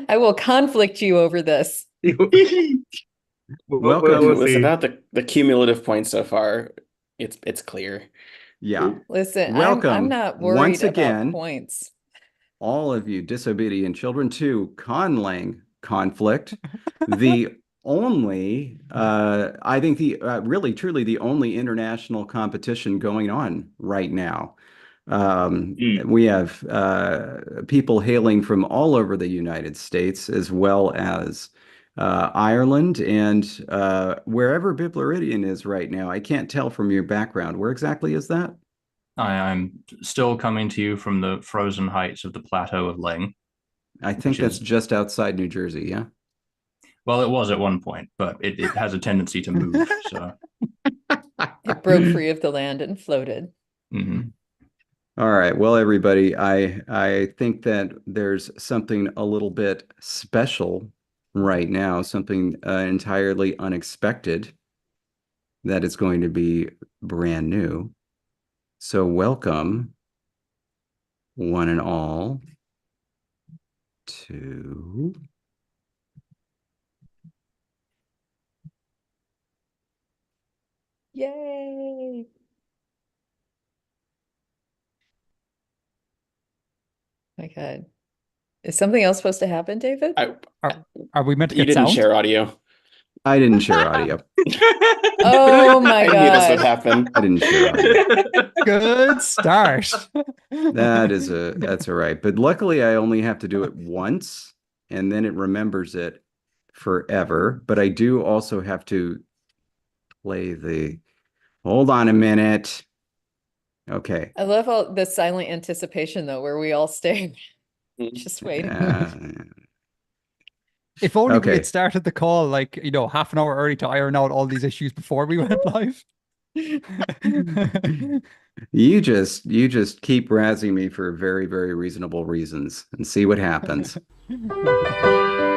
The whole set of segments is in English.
I will conflict you over this. Welcome. We'll see. Without the cumulative points so far, it's clear. Yeah. Listen, I'm Welcome not worried once about again, points. all of you disobedient children, to Conlang Conflict, the only, I think the really truly the only international competition going on right now. Mm. We have people hailing from all over the United States, as well as Ireland and wherever Bibluridian is right now. I can't tell from your background. Where exactly is that? I'm still coming to you from the frozen heights of the plateau of Ling, I which think that's is, just outside New Jersey, yeah? well, it was at one point, but it has a tendency to move. So, It broke free of the land and floated. mhm. All right. Well, everybody, I think that there's something a little bit special right now, something entirely unexpected that is going to be brand new. So welcome, one and all, to Yay. My God. Is something else supposed to happen, David? I Are, are we meant to You get didn't sound? share audio. I didn't share audio. Oh my I knew this would God. happen. I didn't share audio. Good start. That's all right. But luckily I only have to do it once and then it remembers it forever. But I do also have to play the hold on a minute. Okay. I love all the silent anticipation though, where we all stay Mm. just waiting. Uh, If only we had okay. started the call like, half an hour early to iron out all these issues before we went live. You just keep razzing me for very, very reasonable reasons and see what happens. Ooh.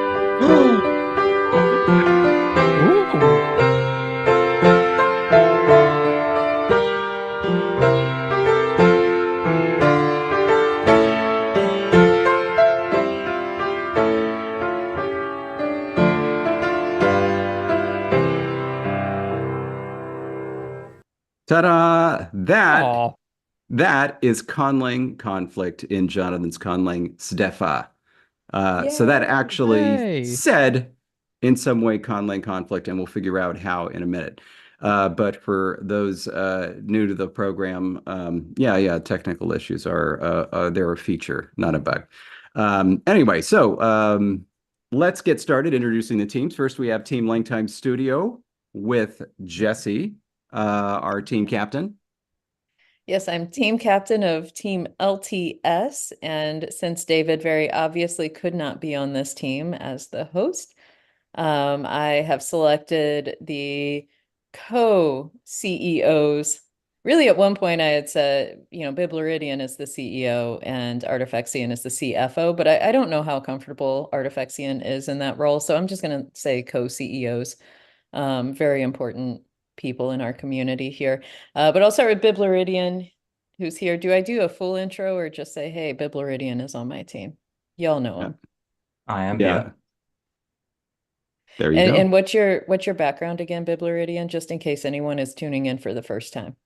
Ta-da! That Aw. that is Conlang Conflict in Jonathan's Conlang Stefa. So that Yay. actually Hey. said in some way Conlang Conflict, and we'll figure out how in a minute. But for those new to the program, yeah, technical issues they're a feature, not a bug. Anyway, so let's get started introducing the teams. First, we have Team LangTime Studio with Jesse, our team captain. Yes, I'm team captain of Team LTS. And since David very obviously could not be on this team as the host, I have selected the co-CEOs. Really, at one point, I had said, Bibluridian is the CEO and Artifexian is the CFO, but I don't know how comfortable Artifexian is in that role. So I'm just going to say co-CEOs. Very important people in our community here. But I'll start with Bibluridian, who's here. Do I do a full intro or just say, hey, Bibluridian is on my team? Y'all know him. I am Yeah, here. there you And go. what's your background again, Bibluridian, just in case anyone is tuning in for the first time?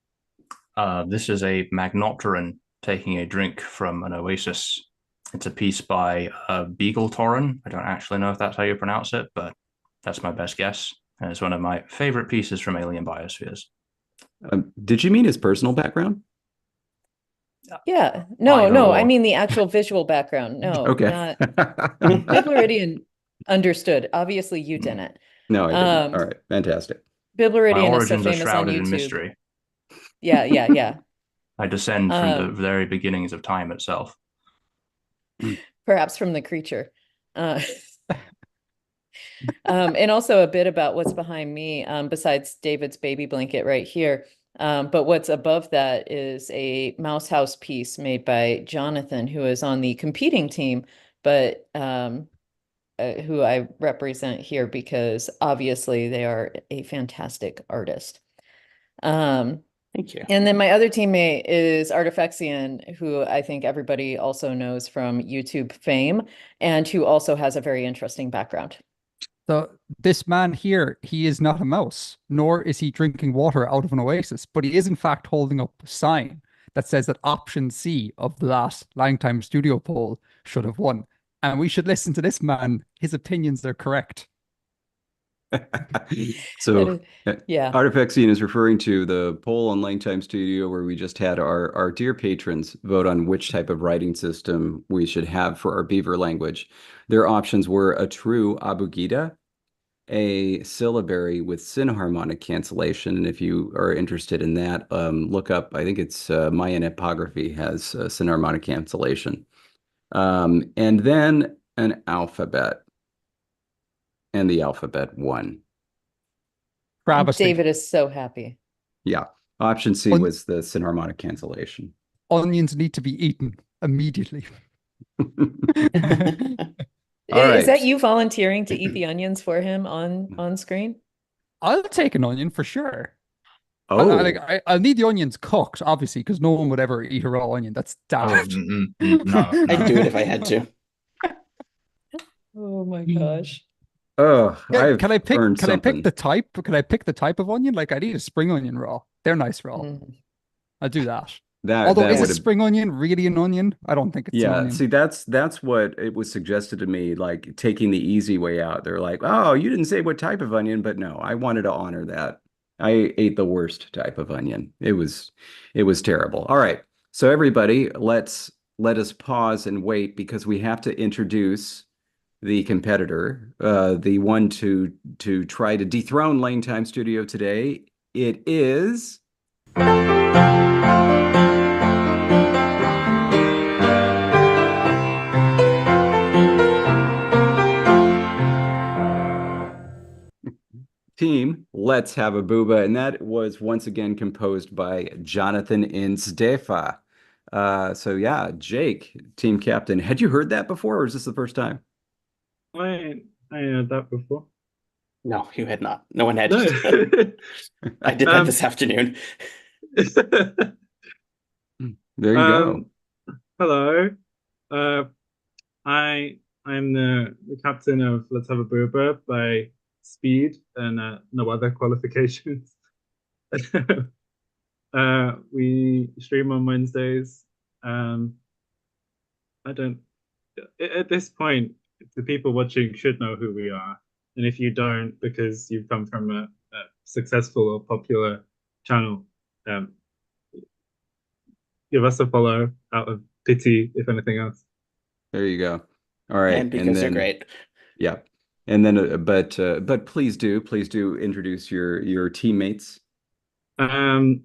This is a Magnopteran taking a drink from an oasis. It's a piece by Beagle Torren. I don't actually know if that's how you pronounce it, but that's my best guess. And it's one of my favorite pieces from Alien Biospheres. Did you mean his personal background? Yeah, no, Either no, I or. mean the actual visual background. No, Okay. not Bibluridian understood. Obviously, you didn't. No, I didn't. Um, All right, fantastic. My Bibluridian is so origins are famous on shrouded in YouTube. mystery. Yeah, yeah, yeah. I descend from the Um, very beginnings of time itself. Perhaps from the creature. Uh, and also a bit about what's behind me, besides David's baby blanket right here. But what's above that is a mouse house piece made by Jonathan, who is on the competing team, but who I represent here because obviously they are a fantastic artist. Um, Thank you. And then my other teammate is Artifexian, who I think everybody also knows from YouTube fame, and who also has a very interesting background. So this man here, he is not a mouse, nor is he drinking water out of an oasis, but he is in fact holding up a sign that says that option C of the last LangTime Studio poll should have won. And we should listen to this man. His opinions are correct. So Yeah. Artifexian is referring to the poll on LangTime Studio where we just had our dear patrons vote on which type of writing system we should have for our Beaver language. Their options were a true abugida, a syllabary with synharmonic cancellation. And if you are interested in that, look up, I think it's Mayan Epigraphy has synharmonic cancellation. And then an alphabet. And the alphabet won. Travesty. David is so happy. Yeah. Option C was the synharmonic cancellation. Onions need to be eaten immediately. All right. Is that you volunteering to eat the onions for him on screen? I'll take an onion for sure. Oh, I'll need the onions cooked, obviously, because no one would ever eat a raw onion. That's daft. No, I'd do it if I had to. Oh my gosh. oh, I've Can I pick earned something. the type? Can I pick the type of onion? Like, I'd eat a spring onion raw. They're nice raw. I'll do that. Although That is a would have spring onion really an onion? I don't think it's an onion. see, that's what it was suggested to me, like taking the easy way out. They're like, oh, you didn't say what type of onion, but no, I wanted to honor that. I ate the worst type of onion. It was terrible. All right. So everybody, let us pause and wait because we have to introduce the competitor, the one to try to dethrone LangTime Studio today. It is Team Let's Have a Bouba, and that was once again composed by Jonathan Instefa. So yeah, Jake, team captain. Had you heard that before, or is this the first time? I heard that before. No, you had not. No one had. No. I did that this afternoon. There you go. Hello. I'm the captain of Let's Have a Bouba by speed and no other qualifications. We stream on Wednesdays. At this point, the people watching should know who we are. And if you don't, because you've come from a successful or popular channel, give us a follow out of pity, if anything else. There you go. All right, And because they're great. Yeah, and then but please do introduce your teammates. My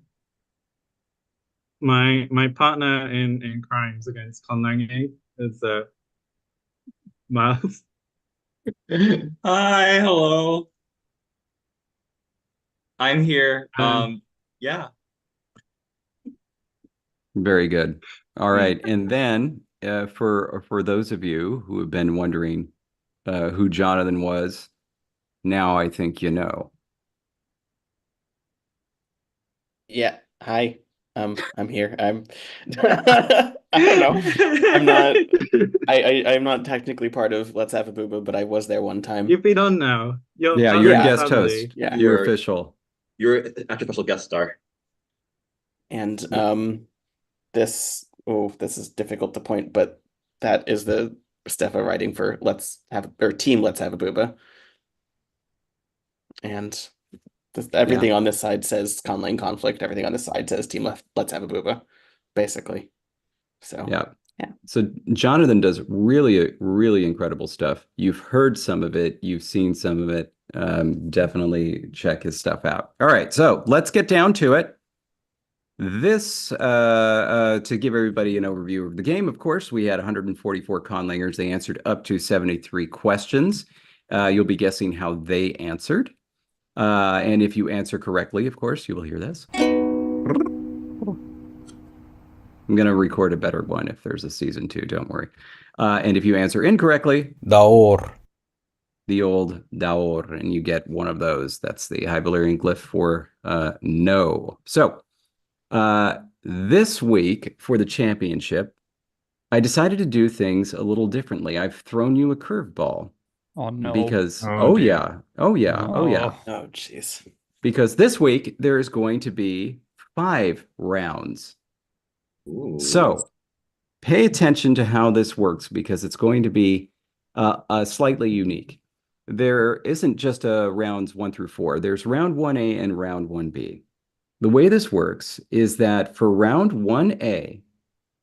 partner in crimes against conlanging is Miles. Hi, hello. I'm here. Yeah. Very good. All right, and then for those of you who have been wondering who Jonathan was, now I think you know. Yeah. Hi. I'm here. I don't know. I'm not. I'm not technically part of Let's Have a Bouba, but I was there one time. You've been on now. You're a guest host. Yeah, you're official. You're an actual special guest star. And this is difficult to point, but that is the Stefa writing for Team Let's Have a Bouba. And everything on this side says Conlang Conflict. Everything on this side says Team Let's Have a Bouba, basically. So yeah. So Jonathan does really, really incredible stuff. You've heard some of it. You've seen some of it. Definitely check his stuff out. All right. So let's get down to it. This, to give everybody an overview of the game, of course, we had 144 conlangers. They answered up to 73 questions. You'll be guessing how they answered. And if you answer correctly, of course, you will hear this. I'm going to record a better one if there's a season 2, don't worry. And if you answer incorrectly, Daor. The old Daor, and you get one of those. That's the Hybelarian glyph for no. So This week for the championship, I decided to do things a little differently. I've thrown you a curveball Oh no. because, Oh, dear. yeah, oh yeah, oh yeah. Oh, jeez. Because this week there is going to be 5 rounds. Ooh. So pay attention to how this works because it's going to be slightly unique. There isn't just rounds 1 through 4. There's round 1A and round 1B. The way this works is that for round 1A,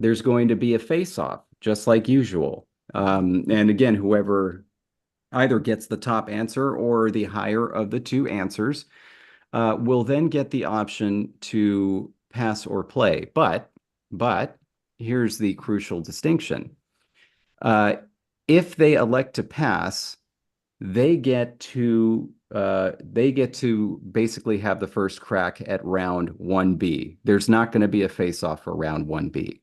there's going to be a face-off, just like usual. And again, whoever either gets the top answer or the higher of the 2 answers will then get the option to pass or play. But here's the crucial distinction. If they elect to pass, they get to basically have the first crack at round 1B. There's not going to be a face-off for round 1B.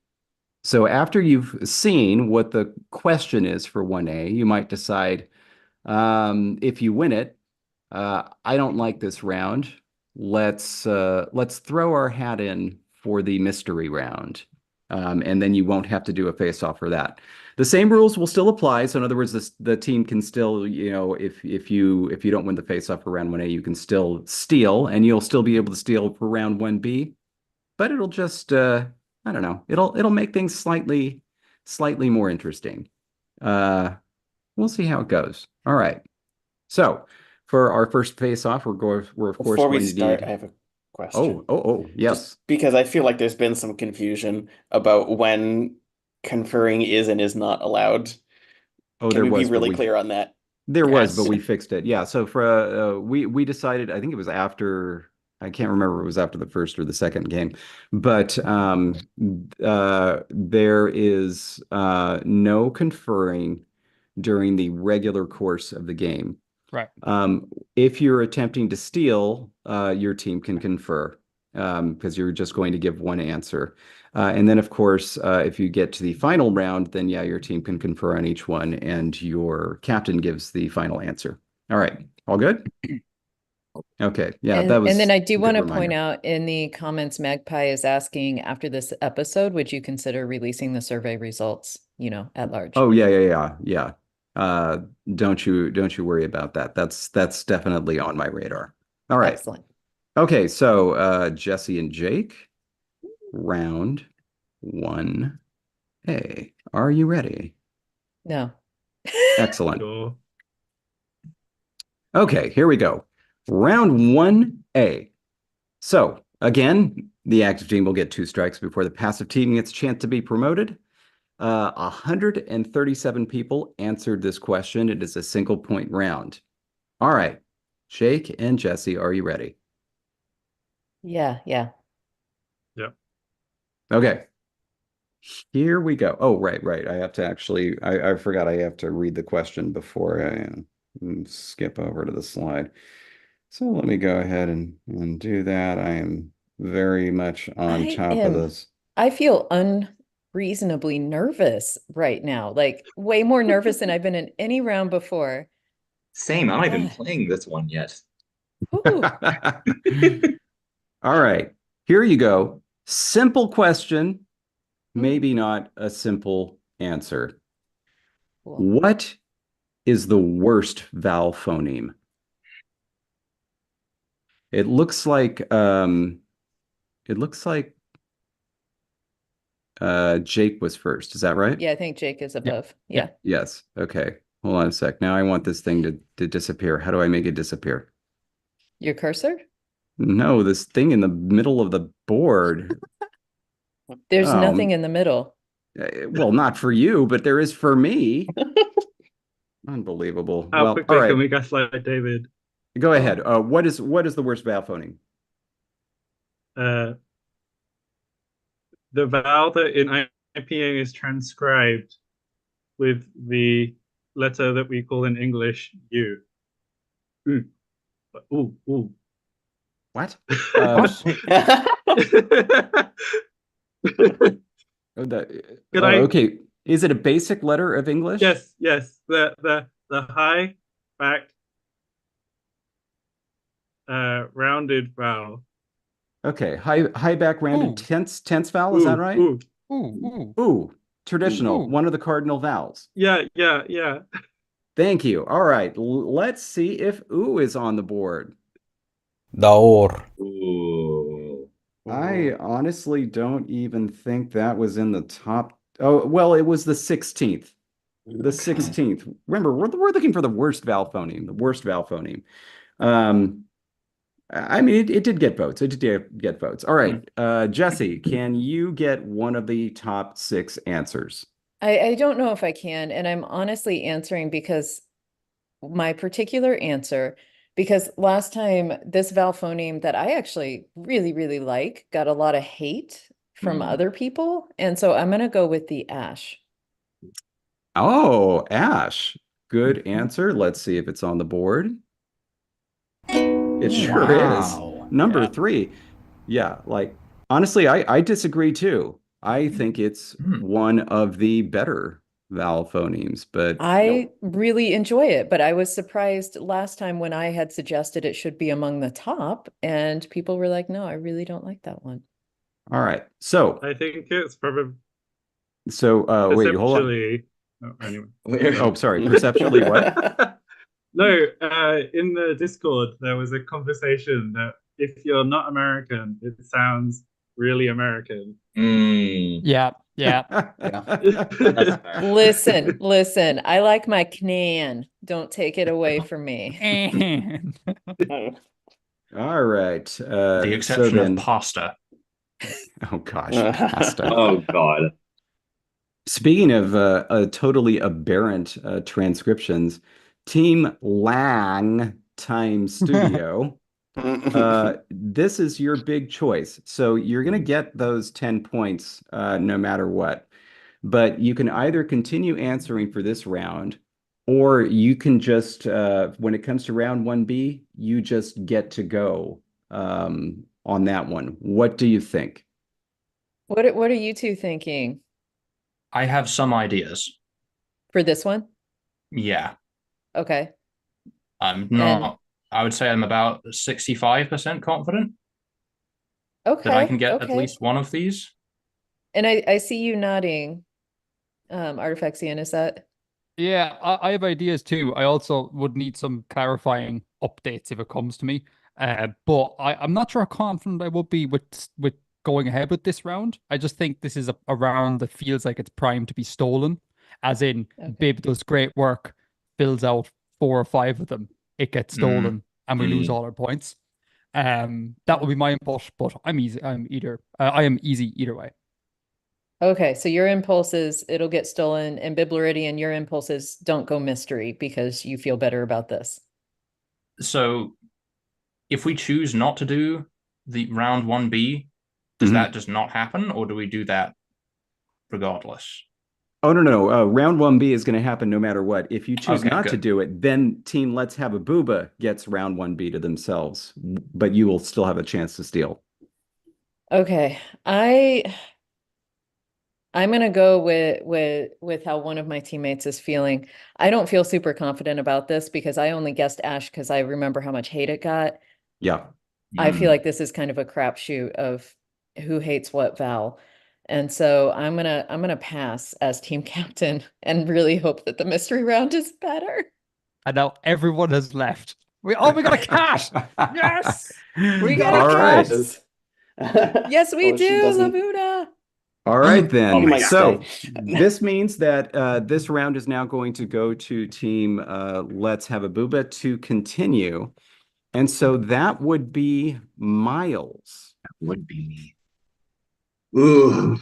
So after you've seen what the question is for 1A, you might decide, if you win it, I don't like this round. Let's throw our hat in for the mystery round. And then you won't have to do a face-off for that. The same rules will still apply. So in other words, the team can still, if you don't win the face-off for round 1A, you can still steal, and you'll still be able to steal for round 1B. But it'll just I don't know. It'll make things slightly more interesting. We'll see how it goes. All right. So for our first face-off, we're of course Before we going to start, need. I have a question. Yes. Just because I feel like there's been some confusion about when conferring is and is not allowed. Oh, Can there we be was, but really clear on that? there was, but Yes. we fixed it. Yeah. So for we decided, I think it was after, I can't remember if it was after the first or the second game, but there is no conferring during the regular course of the game. Right. If you're attempting to steal, your team can confer because you're just going to give one answer. And then, of course, if you get to the final round, then yeah, your team can confer on each one, and your captain gives the final answer. All right, all good? Okay, yeah, that was And then I do a want good to point reminder. out in the comments, Magpie is asking after this episode, would you consider releasing the survey results, at large? Oh yeah. Don't you worry about that. That's definitely on my radar. All right. Excellent. Okay, so Jesse and Jake, round 1A. Are you ready? No. Excellent. Sure. Okay, here we go. Round 1A. So again, the active team will get 2 strikes before the passive team gets a chance to be promoted. 137 people answered this question. It is a single point round. All right, Jake and Jesse, are you ready? Yeah. Yeah. Okay. Here we go. Oh, right. I have to actually, I forgot I have to read the question before I skip over to the slide. So let me go ahead and do that. I am very much on top of this. I feel unreasonably nervous right now, like way more nervous than I've been in any round before. Same. I'm not even playing this one yet. Ooh. All right, here you go. Simple question, Hmm. maybe not a simple answer. Cool. What is the worst vowel phoneme? It looks like Jake was first. Is that right? Yeah, I think Jake is above. Yeah. Yes. Okay. Hold on a sec. Now I want this thing to disappear. How do I make it disappear? Your cursor? No, this thing in the middle of the board. There's nothing in the middle. Well, not for you, but there is for me. Unbelievable. How Well, quickly all right. can we gaslight David? Go ahead. What is the worst vowel phoneme? The vowel that in IPA is transcribed with the letter that we call in English U. Ooh. Ooh. What? Okay. Is it a basic letter of English? Yes. The high backed rounded vowel. Okay, high back rounded Ooh. tense vowel, is that right? Ooh. Ooh, ooh, Ooh, traditional, ooh. one of the cardinal vowels. Yeah, yeah, yeah. Thank you. All right, let's see if ooh is on the board. دور. Ooh. I honestly don't even think that was in the top. Oh, well, it was the 16th. The 16th. Remember, we're looking for the worst vowel phoneme, the worst vowel phoneme. I mean, it did get votes. It did get votes. All right, Jesse, can you get one of the top 6 answers? I don't know if I can, and I'm honestly answering because my particular answer, because last time this vowel phoneme that I actually really, really like got a lot of hate from other people. And so I'm going to go with the ash. Oh, Ash. Good answer. Let's see if it's on the board. It sure is. Wow. Number Yeah. 3. Yeah, like honestly, I disagree too. I think it's one of the better vowel phonemes, but I really enjoy it, but I was surprised last time when I had suggested it should be among the top, and people were like, no, I really don't like that one. all right. So, I think it's probably wait, hold on. perceptually. Oh, anyway. Oh, sorry. Perceptually what? No, in the Discord, there was a conversation that if you're not American, it sounds really American. Yeah, yeah. That's fair. Listen, I like my Knan. Don't take it away from me. And All right. The So exception then, of pasta. oh gosh, pasta. Oh God. Speaking of totally aberrant transcriptions, Team LangTime Studio, this is your big choice. So you're going to get those 10 points no matter what. But you can either continue answering for this round, or you can just, when it comes to round 1B, you just get to go on that one. What do you think? What are you two thinking I have some ideas. for this one? Yeah. Okay. I'm And not, I would say I'm about 65% confident that I okay, can get at okay. least one of these. And I see you nodding, Artifexian, is that? yeah, I have ideas too. I also would need some clarifying updates if it comes to me. But I'm not sure how confident I would be with going ahead with this round. I just think this is a round that feels like it's primed to be stolen. As in, Okay. Bib does great work, fills out 4 or 5 of them, it gets stolen, and we lose all our points. That would be my input, but I'm easy. I am easy either way. Okay, so your impulses, it'll get stolen, and Bibleridian, your impulses don't go mystery because you feel better about this. So if we choose not to do the round 1B, does that just not happen, or do we do that regardless? Oh, no. Round 1B is going to happen no matter what. If you choose Okay, not to good. do it, then Team Let's Have a Booba gets round 1B to themselves, but you will still have a chance to steal. Okay, I'm gonna go with how one of my teammates is feeling. I don't feel super confident about this because I only guessed Ash because I remember how much hate it got. Yeah. I feel like this is kind of a crapshoot of who hates what vowel. And so I'm gonna pass as team captain and really hope that the mystery round is better. And now everyone has left. We got a cash. Yes. We got All a right. cash. Yes, we Oh, she do, doesn't. Labuda. All right, Oh then. my So God. this means that this round is now going to go to Team Let's Have a Booba to continue. And so that would be Miles. Would be me. Ooh.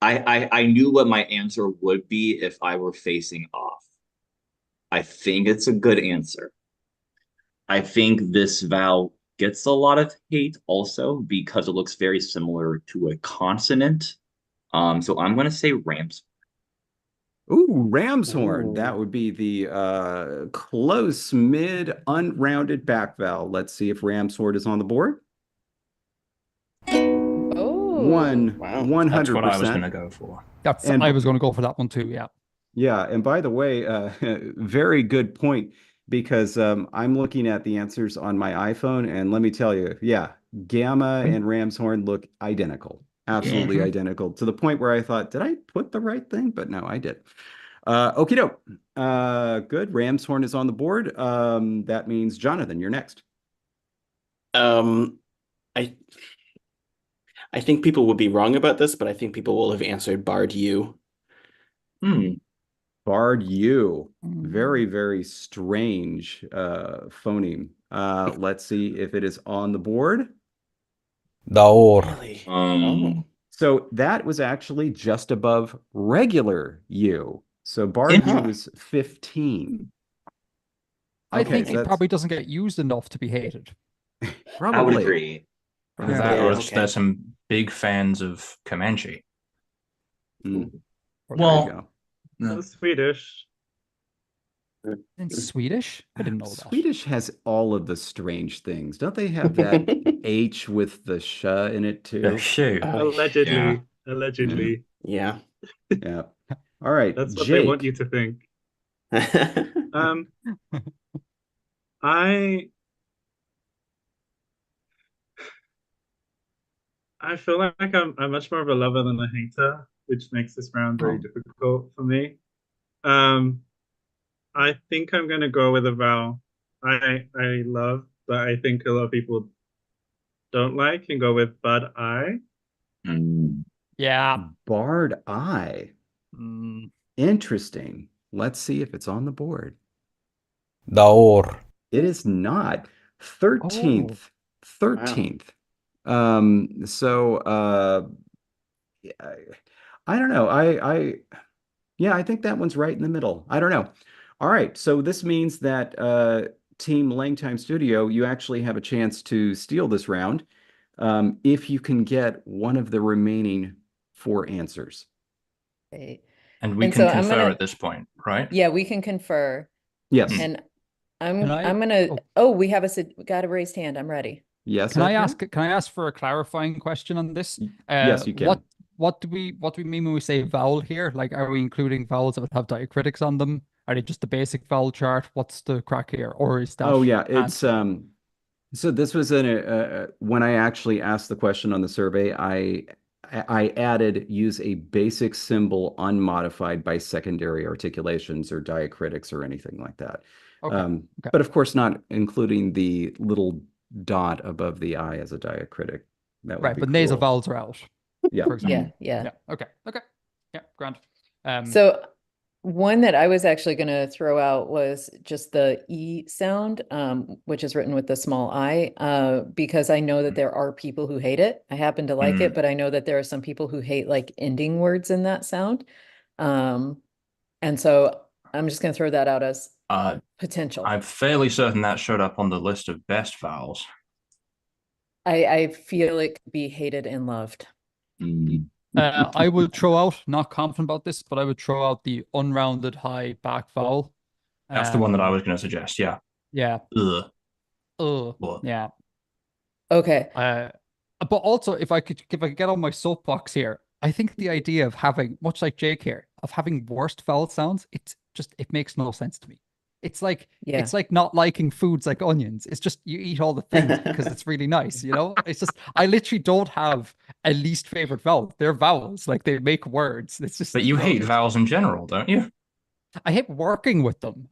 I knew what my answer would be if I were facing off. I think it's a good answer. I think this vowel gets a lot of hate also because it looks very similar to a consonant. So I'm gonna say ramps. Ooh, ram's horn. That Ooh. would be the close mid unrounded back vowel. Let's see if ram's horn is on the board. Oh, Wow. 100%. That's what I was going to go for. I was going to go for that one too. Yeah. Yeah, and by the way, very good point because I'm looking at the answers on my iPhone, and let me tell you, yeah, Gamma and ram's horn look identical, absolutely Mhm. identical, to the point where I thought, did I put the right thing? But no, I did. Okie doke. Good. Ram's horn is on the board. That means Jonathan, you're next. I I think people will be wrong about this, but I think people will have answered barred you. Barred U. Very, Mm. very strange phoneme. Let's see if it is on the board. دور. Really? Um, So that was actually just above regular U. So barred U Huh. was 15. I Okay, think so it that's probably doesn't get used enough to be hated. I would probably. agree. Either Yeah. that or Yeah, it's- okay. there's some big fans of Comanche. Mm, Or there Well- you go. That's Swedish. in Swedish? I didn't know that. Swedish has all of the strange things. Don't they have that H with the sh in it too? Shoot. Allegedly. yeah. Allegedly. Yeah. Yeah. All right, That's what Jake. they want you to think. Um, I feel like I'm much more of a lover than a hater, which makes this round very Oh. difficult for me. I think I'm gonna go with a vowel. I love, but I think a lot of people don't like, and go with bud I. Yeah. Barred eye. Mm. Interesting. Let's see if it's on the board. دور. It is not. 13th. 13th. I don't know. Yeah, I think that one's right in the middle. I don't know. All right, so this means that Team LangTime Studio, you actually have a chance to steal this round if you can get one of the remaining 4 answers. Okay. And we And can so I'm confer gonna- at this point, right? Yeah, we can confer. Yes. And Can I- I'm gonna, we have got a raised hand. I'm ready. Yes. Can I Edgar? ask for a clarifying question on this? Yes, you can. What do we mean when we say vowel here? Like, are we including vowels that would have diacritics on them? Are they just the basic vowel chart? What's the crack here? Or is that? Oh yeah, it's answer? so this was when I actually asked the question on the survey, I added use a basic symbol unmodified by secondary articulations or diacritics or anything like that. Okay. But of course not including the little dot above the I as a diacritic. That would Right, be but nasal cruel. vowels are out. Yeah. For example. Yeah. Yeah. Okay. Yeah, grand. So one that I was actually going to throw out was just the E sound, which is written with the small I, because I know that there are people who hate it. I happen to like it, but I know that there are some people who hate like ending words in that sound. And so I'm just going to throw that out as potential. I'm fairly certain that showed up on the list of best vowels. I feel it could be hated and loved. I would throw out, not confident about this, but I would throw out the unrounded high back vowel. That's the one that I was going to suggest. Yeah. Yeah. Ugh. Ugh. Yeah. Okay. But also, if I could get on my soapbox here, I think the idea of having, much like Jake here, of having worst vowel sounds, it makes no sense to me. It's like not liking foods like onions. It's just you eat all the things because it's really nice, you know? It's just I literally don't have a least favorite vowel. They're vowels, like they make words. It's just But you hate vowels in general, don't you? I hate working with them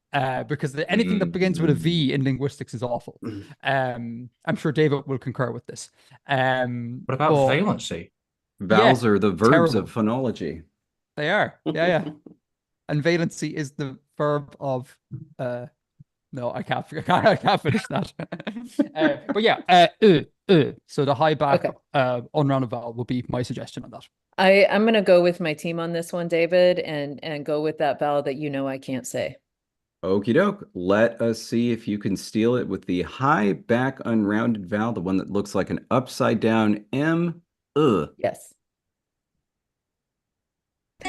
because anything that begins with a V in linguistics is awful. I'm sure David will concur with this. What about valency? Vowels are the verbs terrible. of phonology. They are. Yeah. And valency is the verb of no, I can't finish that. But yeah, so the high back unrounded vowel will be my suggestion on that. I'm gonna go with my team on this one, David, and go with that vowel that I can't say. Okie doke. Let us see if you can steal it with the high back unrounded vowel, the one that looks like an upside down M. Yes.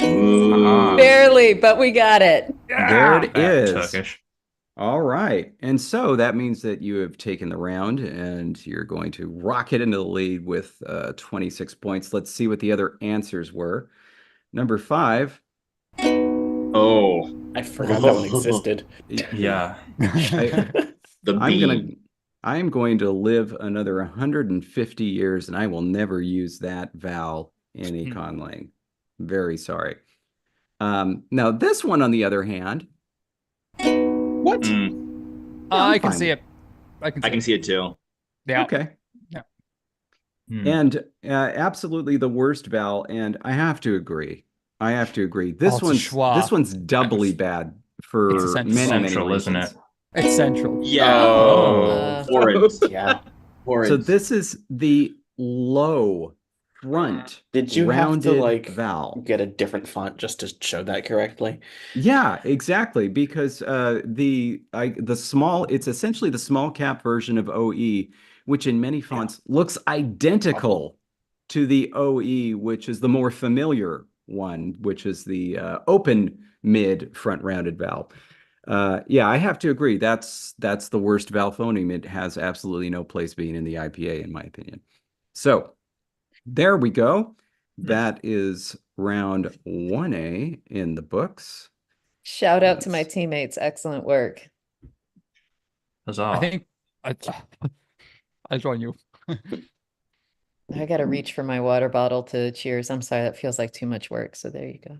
Ooh. Barely, but we got it. There it is. Turkish. All right. And so that means that you have taken the round and you're going to rocket into the lead with 26 points. Let's see what the other answers were. Number 5. Oh, I forgot that one existed. Yeah. the I'm B. gonna I am going to live another 150 years and I will never use that vowel in a conlang. Very sorry. Now this one, on the other hand, what? I can see it. I can I see can it. see it too. Yeah. Okay. Yeah. And absolutely the worst vowel, and I have to agree. I have to agree. Oh, it's a schwa. This one's doubly bad It's for essential. many, many Central, isn't reasons. it? It's central. Yeah. Oh. Horrid. Yeah. Horrid. So this is the low front Did you have to rounded vowel. get a different font just to show that correctly? Yeah, exactly. Because the small, it's essentially the small cap version of OE, which in many fonts looks identical to the OE, which is the more familiar one, which is the open mid front rounded vowel. Yeah, I have to agree. That's the worst vowel phoneme. It has absolutely no place being in the IPA, in my opinion. So there we go. That is round 1A in the books. Shout out to my teammates. Excellent work. Huzzah. I think I'll join you. I got to reach for my water bottle to cheers. I'm sorry, that feels like too much work. So there you go.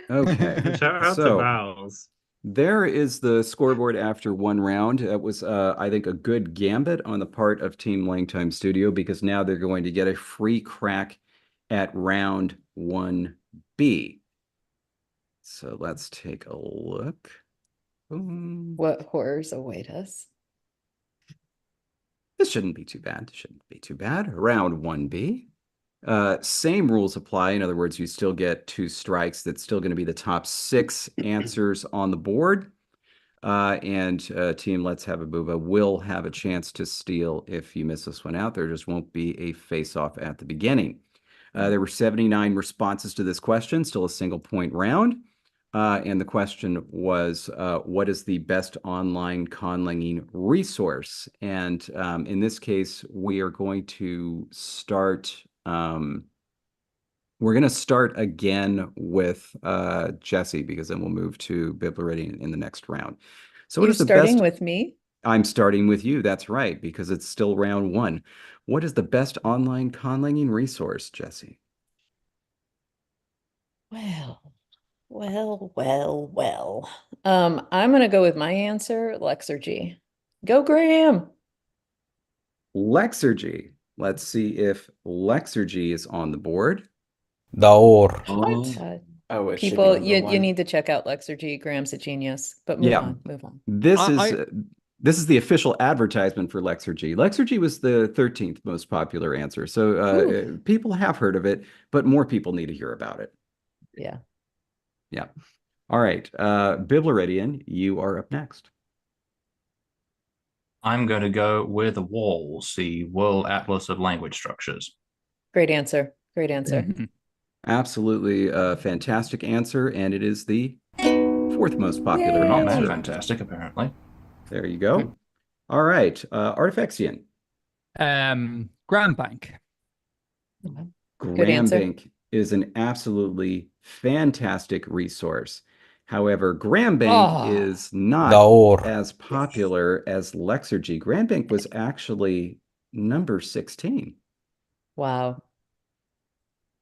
Okay. Shout out to So vowels. there is the scoreboard after one round. That was, I think, a good gambit on the part of Team LangTime Studio, because now they're going to get a free crack at round 1B. So let's take a look. Boom. What horrors await us? This shouldn't be too bad. This shouldn't be too bad. Round 1B. Same rules apply. In other words, you still get 2 strikes. That's still going to be the top 6 answers on the board. And Team Let's Have a Bouba will have a chance to steal if you miss this one out. There just won't be a face-off at the beginning. There were 79 responses to this question, still a single point round. And the question was, what is the best online conlanging resource? And in this case, we are going to start. We're going to start again with Jesse, because then we'll move to Biblioready in the next round. So what You're is the starting best? with me? I'm starting with you. That's right, because it's still round 1. What is the best online conlanging resource, Jesse? Well. I'm gonna go with my answer, Lexergy. Go, Graham. Lexergy. Let's see if Lexergy is on the board. Daor. What? Oh, it should be People, number you 1. need to check out Lexergy. Graham's a genius. But move on. This is the official advertisement for Lexergy. Lexergy was the 13th most popular answer. So people have heard of it, but more people need to hear about it. Yeah. Yeah. All right. Biblioready, you are up next. I'm going to go with WALS, the World Atlas of Language Structures. Great answer. Great answer. Absolutely fantastic answer, and it is the 4th most popular Yay. answer. Fantastic, apparently. There you go. All right. Artifexian. Grandbank. Good answer. Grandbank is an absolutely fantastic resource. However, Grandbank is not Daor. as popular as Lexergy. Grandbank was actually number 16. Wow.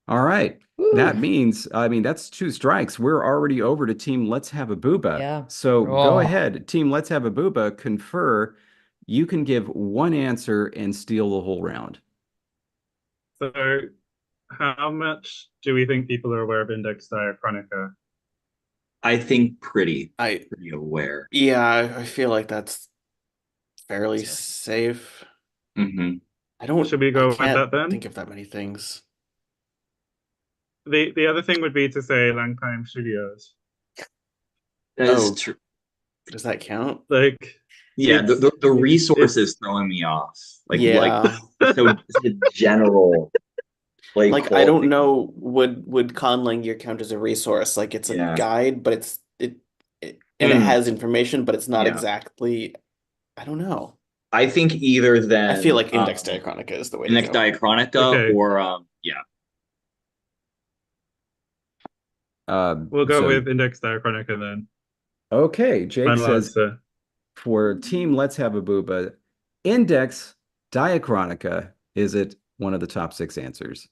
All right. Woo. That means, I mean, that's 2 strikes. We're already over to Team Let's Have a Bouba. Yeah. So go ahead, Team Let's Have a Bouba, confer. You can give 1 answer and steal the whole round. So how much do we think people are aware of Index Diachronica? I think pretty I aware. Yeah, I feel like that's fairly safe. I don't. Should we go I with can't that then? think of that many things. The other thing would be to say LangTime Studios. That is true. Does that count? Like, yeah, the resource is throwing me off. Like, Yeah. so it's a general. Like I don't know, would Conlang Gear count as a resource? Like it's a guide, but it has information, but it's not exactly. I don't know. I think either then. I feel like Index Diachronica is the way Index to go. Diachronica or we'll go with Index Diachronica then. Okay, Jake Final says answer. for Team Let's Have a Bouba, Index diachronica, is it one of the top 6 answers?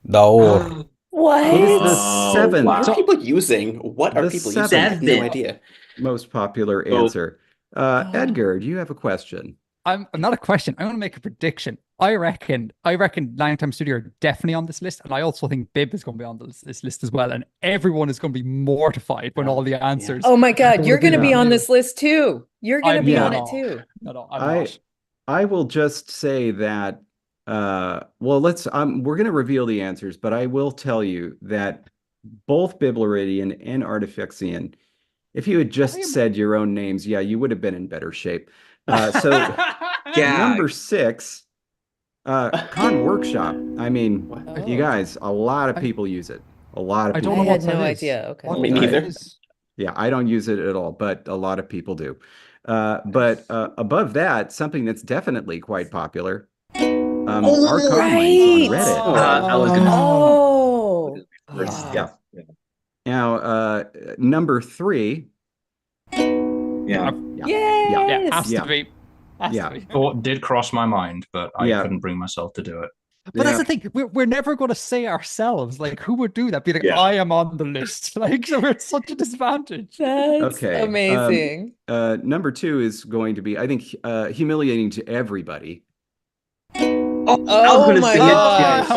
Daor. What? It is the Oh, seventh. What are wow. people using? What are The people using? I have no seventh. idea. Most popular Oh. answer. Edgar, do you have a question? I'm not a question. I want to make a prediction. I reckon LangTime Studio are definitely on this list, and I also think Bib is going to be on this list as well. And everyone is going to be mortified when all the answers. Oh my God, you're going to be Yeah. on this list too. You're going to I'm be not. on it too. No, I'm I not. I will just say that well, we're going to reveal the answers, but I will tell you that both Bibleridian and Artifixian, if you had just said your own names, yeah, you would have been in better shape. So number 6, Con Workshop. I mean, What? you guys, a lot of people use it. A lot of I people. don't know I what had no that is. idea. Okay. What Me that neither. is? Yeah, I don't use it at all, but a lot of people do. But above that, something that's definitely quite popular, our conlangs on right. Reddit. I was gonna Oh. first. Yeah. Yeah. Now, number 3. Yeah. Yeah, Yes. Has Yeah. to be. Has Yeah. to be. Thought did cross my mind, but I Yeah. couldn't bring myself to do it. But that's Yeah. the thing. We're never going to say ourselves, like, who would do that? Be like, Yeah. I am on the list. Like, so we're at such a disadvantage. That's Okay. amazing. Number 2 is going to be, I think, humiliating to everybody. Oh, I was Oh gonna my say gosh.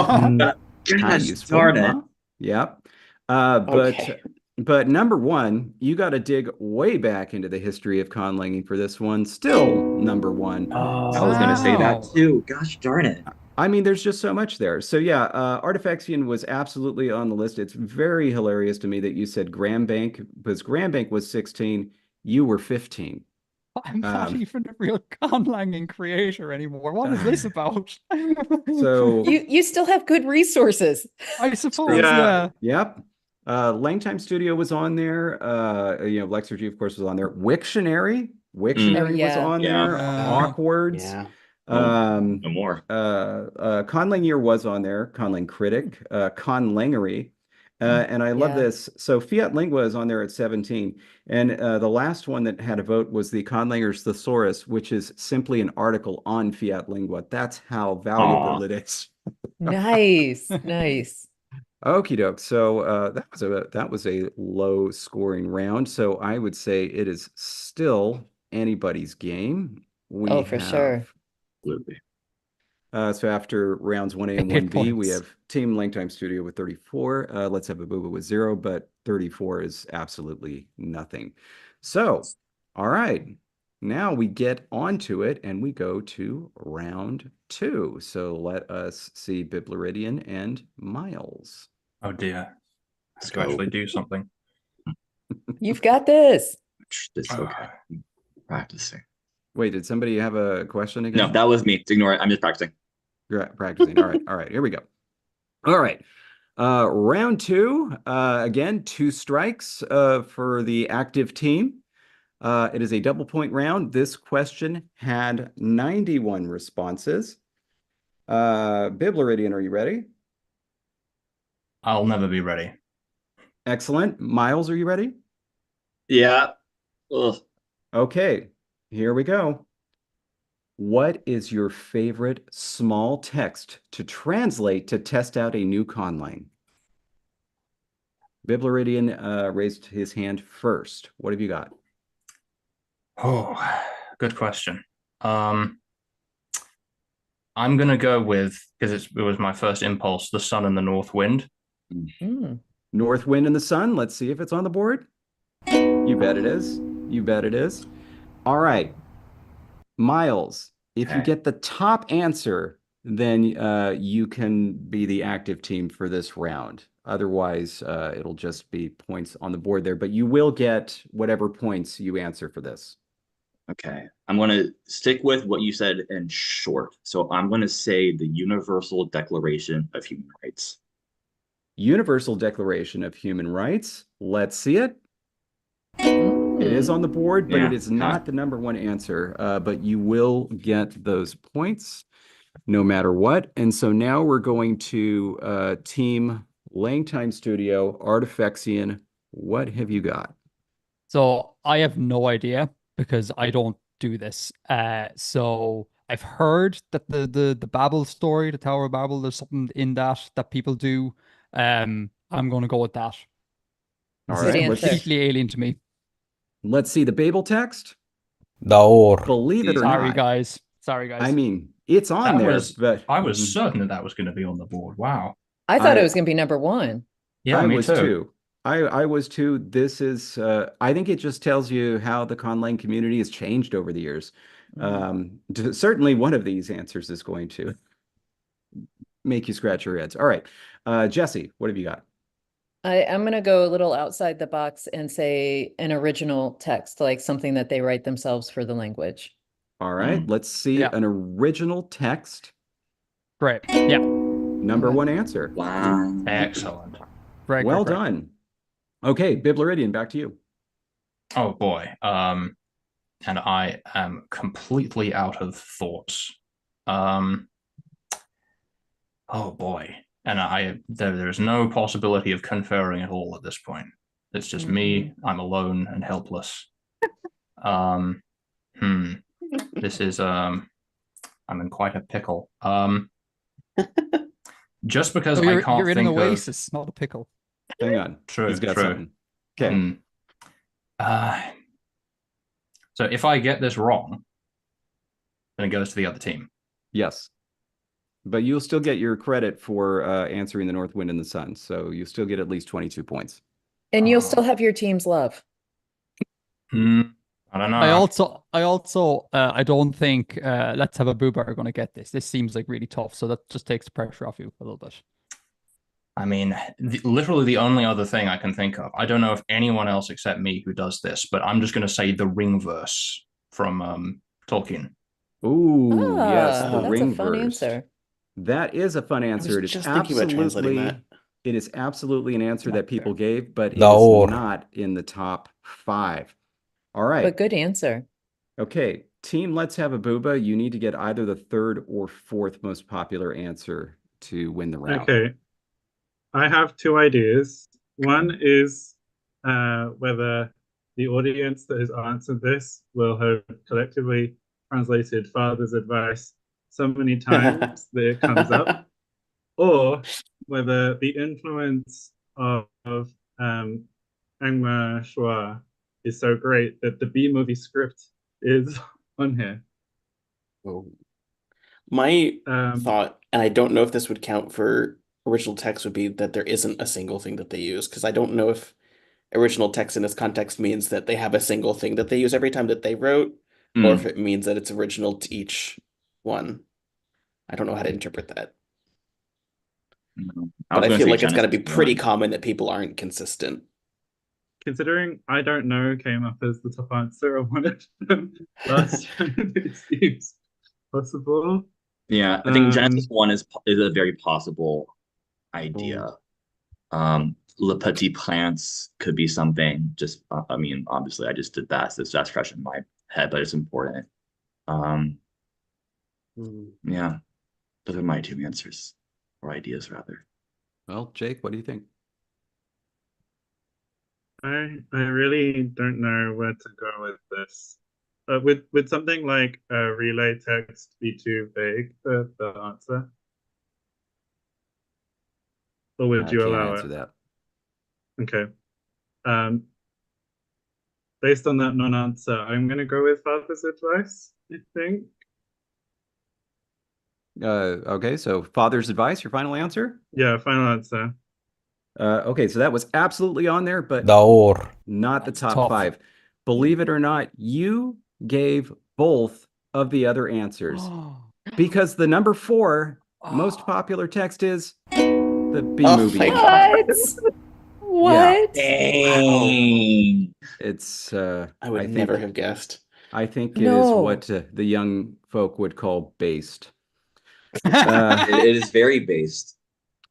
Kinda Gosh, useful, darn it. huh? Yep. But Okay. but number 1, you got to dig way back into the history of conlanging for this one. Still number 1. I was gonna say that Wow. too. Gosh darn it. I mean, there's just so much there. So yeah, Artifixian was absolutely on the list. It's very hilarious to me that you said Grambank, because Grambank was 16, you were 15. I'm not even a real conlanging creator anymore. What is this about? So You still have good resources. I suppose, Yeah. yeah. yep. LangTime Studio was on there. Lexergy, of course, was on there. Wiktionary Oh, was yeah. on Yeah. there. Yeah. Awkwards. Yeah. No more. Conlangier was on there. Conlang Critic. Conlangery. And I love Yeah. this. So Fiat Lingua is on there at 17. And the last one that had a vote was the Conlanger's Thesaurus, which is simply an article on Fiat Lingua. That's how valuable Aw. it is. Nice. Nice. Okie doke. So that was a low scoring round. So I would say it is still anybody's game. We Oh, for sure. Absolutely. So after rounds 1A and 8 1B, we points. have Team LangTime Studio with 34. Let's have a Bouba with 0, but 34 is absolutely nothing. So, all right. Now we get onto it and we go to round 2. So let us see Bibleridian and Miles. Oh dear. I Let's have to go. actually do something. You've got this. This is okay. Practicing. Wait, did somebody have a question again? No, that was me. Ignore it. I'm just practicing. You're practicing. All right. All right. Here we go. All right. Round 2. Again, 2 strikes for the active team. It is a double point round. This question had 91 responses. Bibleridian, are you ready? I'll never be ready. Excellent. Miles, are you ready? Yeah. Ugh. Okay, here we go. What is your favorite small text to translate to test out a new conlang? Bibleridian raised his hand first. What have you got? Oh, good question. I'm gonna go with, because it was my first impulse, the sun and the north wind. Mm. North wind and the sun. Let's see if it's on the board. You bet it is. You bet it is. All right. Miles, if you Okay. get the top answer, then you can be the active team for this round. Otherwise, it'll just be points on the board there, but you will get whatever points you answer for this. Okay. I'm going to stick with what you said in short. So I'm going to say the Universal Declaration of Human Rights. Universal Declaration of Human Rights. Let's see it. It is on the board, but Yeah. it is not the number one answer. But you will get those points no matter what. And so now we're going to Team LangTime Studio, Artifixian. What have you got? So I have no idea because I don't do this. So I've heard that the Babel story, the Tower of Babel, there's something in that people do. I'm going to go with that. All This is right, completely alien to me. let's see the Babel text. Daor. Believe it or Sorry, not, guys. Sorry, guys. I mean, it's on there, but I was certain that was going to be on the board. Wow. I thought it was going to be number one. Yeah, I me was too. too. I was too. This is, I think it just tells you how the Conlang community has changed over the years. Certainly one of these answers is going to make you scratch your heads. All right. Jesse, what have you got? I'm going to go a little outside the box and say an original text, like something that they write themselves for the language. All right. Let's see Yeah. an original text. Great. Yeah. Number one answer. Wow. Excellent. Great. Well great. done. Okay, Bibleridian, back to you. Oh boy. And I am completely out of thoughts. Oh boy. And there's no possibility of conferring at all at this point. It's just me. I'm alone and helpless. This is I'm in quite a pickle. Just because I can't you're in an think oasis, not a pickle. Hang on. True, He's got true. something. Okay. So if I get this wrong, then it goes to the other team. Yes. But you'll still get your credit for answering the North Wind and the Sun. So you still get at least 22 points. And you'll still have your team's love. I don't know. I don't think Let's Have a Booba are going to get this. This seems like really tough, so that just takes the pressure off you a little bit. I mean, literally the only other thing I can think of, I don't know if anyone else except me who does this, but I'm just going to say the ring verse from Tolkien. Ooh, yes, the that's ring a fun verse. answer. That is a fun answer. It is just thinking about translating that. It is absolutely an answer that people gave, but it Daor. is not in the top 5. All right. But good answer. Okay, team Let's Have a Booba, you need to get either the third or fourth most popular answer to win the round. Okay. I have 2 ideas. One is whether the audience that has answered this will have collectively translated father's advice so many times that it comes up, or whether the influence of Angma Schwa is so great that the B-movie script is on here. Oh. My thought, and I don't know if this would count for original text, would be that there isn't a single thing that they use, because I don't know if original text in this context means that they have a single thing that they use every time that they wrote, or if it means that it's original to each one. I don't know how to interpret that. But I feel like it's got to be pretty common that people aren't consistent. Considering I don't know came up as the top answer of one of them last time, it seems possible. Yeah, I think Genesis 1 is a very possible idea. Le Petit Plants could be something. Just, I mean, obviously, I just did that, so that's fresh in my head, but it's important. Yeah, those are my 2 answers, or ideas, rather. Well, Jake, what do you think? I really don't know where to go with this. Would something like relay text be too vague for the answer? Or would you allow it? That. Okay. Based on that non-answer, I'm going to go with father's advice, I think. Okay, so father's advice, your final answer? Yeah, final answer. Okay, so that was absolutely on there, but Daor. not the That's top tough. 5. Believe it or not, you gave both of the other answers because the number 4 most popular text is the B movie. What? Dang. It's I would never have guessed. I think it is what the young folk would call based. It is very based.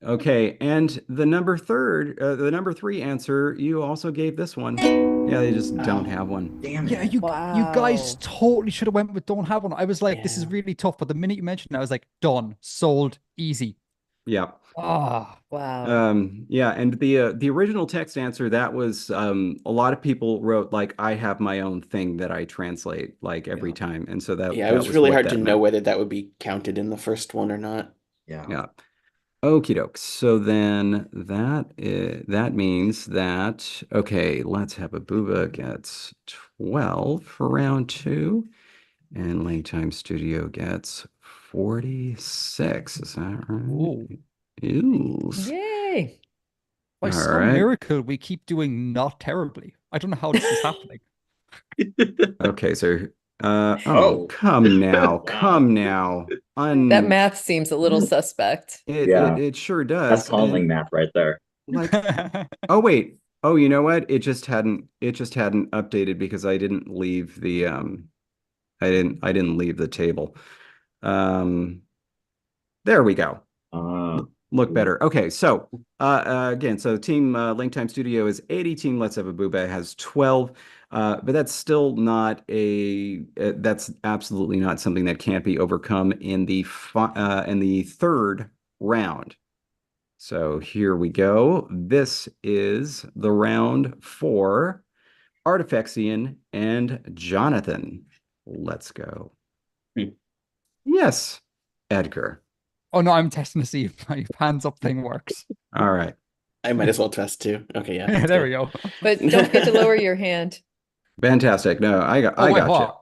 Okay, and the number 3 answer, you also gave this one. Yeah, they just don't have one. Damn it. Yeah, you guys totally should have went with don't have one. I was like, this is really tough, but the minute you mentioned it, I was like, done, sold, easy. Yeah. Ah, Wow. Yeah, and the original text answer, that was a lot of people wrote like I have my own thing that I translate like every Yeah. time. And so that Yeah, it that was was really what hard to that know meant. whether that would be counted in the first one or not. Yeah. Yeah. Okie doke. So then that means that okay, let's have a Booba gets 12 for round 2, and LangTime Studio gets 46. Is that ooh. right? Ew. Yay. By All some right. miracle, we keep doing not terribly. I don't know how this is happening. Okay, so Oh. come now, Wow. come now. That math seems a little Mm, suspect. Yeah. it sure That's does. conlang And math right there. like, oh wait. Oh, you know what? It just hadn't updated because I didn't leave the I didn't leave the table. Um there we go. Look better. Okay, so again, so Team LangTime Studio is 80. Team Let's Have a Booba has 12. But that's still not that's absolutely not something that can't be overcome in the third round. So here we go. This is the round for Artifexian and Jonathan. Let's go. Hmm. Yes, Edgar. Oh no, I'm testing to see if my hands up thing works. All right. I might as well test too. Okay, yeah, that's There we good. go. But don't forget to lower your hand. Fantastic. No, Oh I wait, got you. what?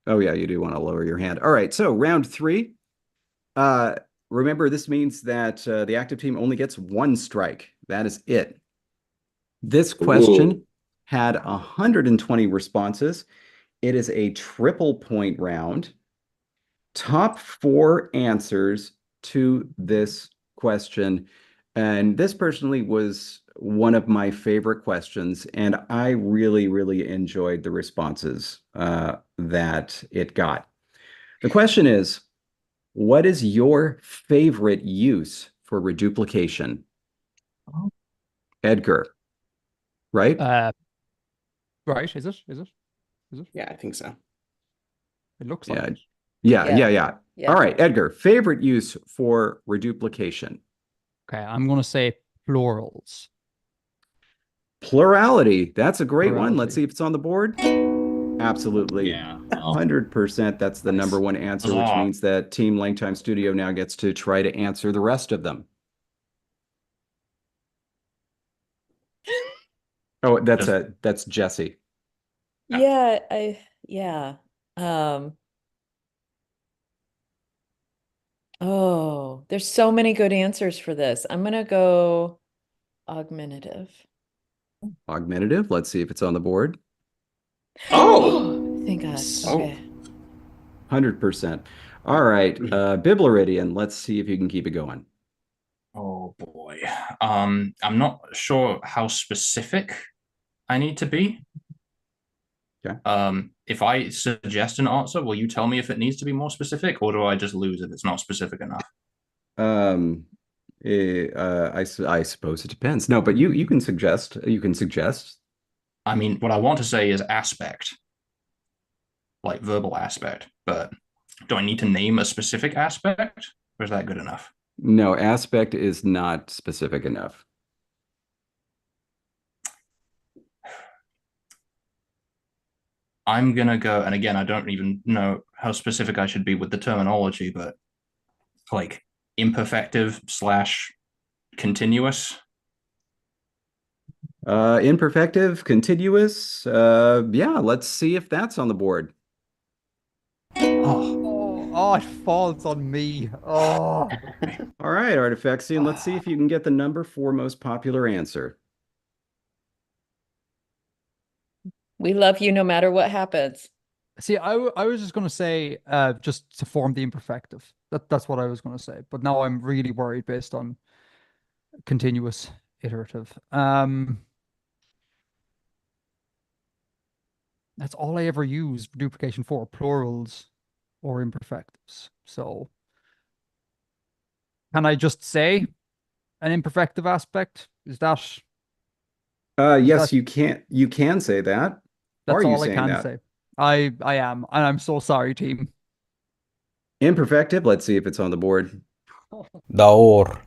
Oh yeah, you do want to lower your hand. All right, so round 3. Uh, remember, this means that the active team only gets 1 strike. That is it. This question Ooh. had 120 responses. It is a triple point round. Top 4 answers to this question. And this personally was one of my favorite questions. And I really, really enjoyed the responses that it got. The question is, what is your favorite use for reduplication? Edgar, right? Right, is it? Is it? Is it? Yeah, I think so. It looks Yeah. like it. Yeah. Yeah. All right, Edgar, favorite use for reduplication? Okay, I'm gonna say plurals. Plurality. That's a great one. Let's Plurality. see if it's on the board. Absolutely. Yeah. Well, 100%. That's the Nice. number one answer, which Huzzah. means that Team LangTime Studio now gets to try to answer the rest of them. Oh, that's Jesse. Yeah. Oh, there's so many good answers for this. I'm gonna go augmentative. Augmentative. Let's see if it's on the board. oh. Thank God. Yes. Okay. 100%. All right, Bibleridian, let's see if you can keep it going. Oh boy. I'm not sure how specific I need to be. Okay. If I suggest an answer, will you tell me if it needs to be more specific, or do I just lose if it's not specific enough? I suppose it depends. No, but you can suggest. You can suggest. I mean, what I want to say is aspect, like verbal aspect, but do I need to name a specific aspect, or is that good enough? No, aspect is not specific enough. I'm gonna go, and again, I don't even know how specific I should be with the terminology, but like imperfective slash continuous. Imperfective, continuous. Yeah, let's see if that's on the board. Oh, it falls on me. Oh. All right, Artifexian, let's see if you can get the number 4 most popular answer. We love you no matter what happens. See, I was just gonna say just to form the imperfective. That's what I was gonna say. But now I'm really worried based on continuous iterative. That's all I ever use duplication for, plurals or imperfectives. So can I just say an imperfective aspect? Is Yes, that you can say that. Are that's you all I saying can that? say. I am, and I'm so sorry, team. Imperfective, let's see if it's on the board. Daur.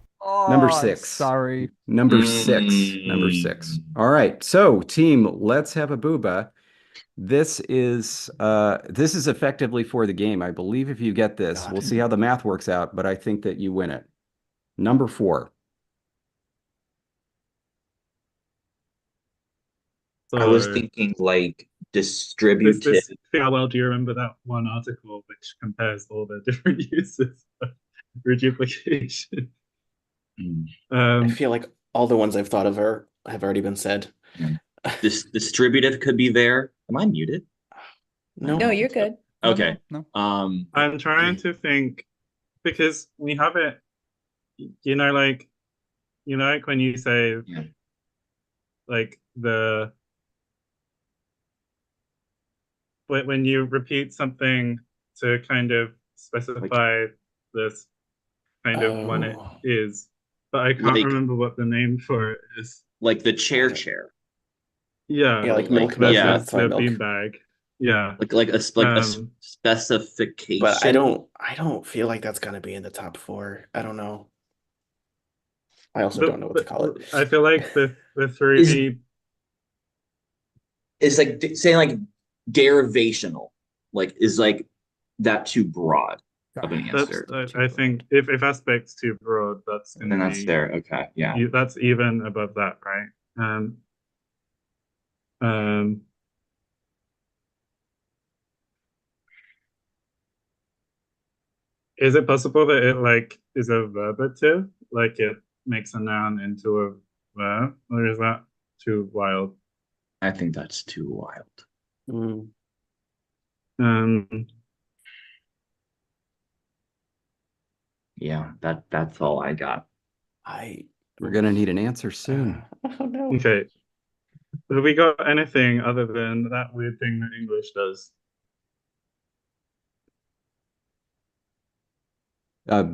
Number Oh, 6. sorry. Number 6. Number 6. All right. So, team, let's have a booba. This is effectively for the game. I believe if you get this, we'll see how the math works out, but I think that you win it. Number 4. I was So thinking like this distributive. how well do you remember that one article which compares all the different uses of reduplication? I feel like all the ones I've thought of have already been said. This distributive could be there. Am I muted? No. No, you're good. Okay. No. I'm trying to think because we have it, like when you say like when you repeat something to kind of specify this kind of when it is, but I can't remember what the name for it is. Like the chair. Yeah, Yeah, like milk. That's the milk. beanbag. Yeah, like a specification. But I don't feel like that's gonna be in the top 4. I don't know. I also don't know what to call it. I feel like the 3 is like saying like derivational, like is like that too broad of an answer. I think if aspect's too broad, that's and then that's there. Okay, yeah, that's even above that, right? Is it possible that it like is a verbative, like it makes a noun into a verb, or is that too wild? I think that's too wild. Yeah, that's all I got. We're gonna need an answer soon. Oh no. Okay. Have we got anything other than that weird thing that English does?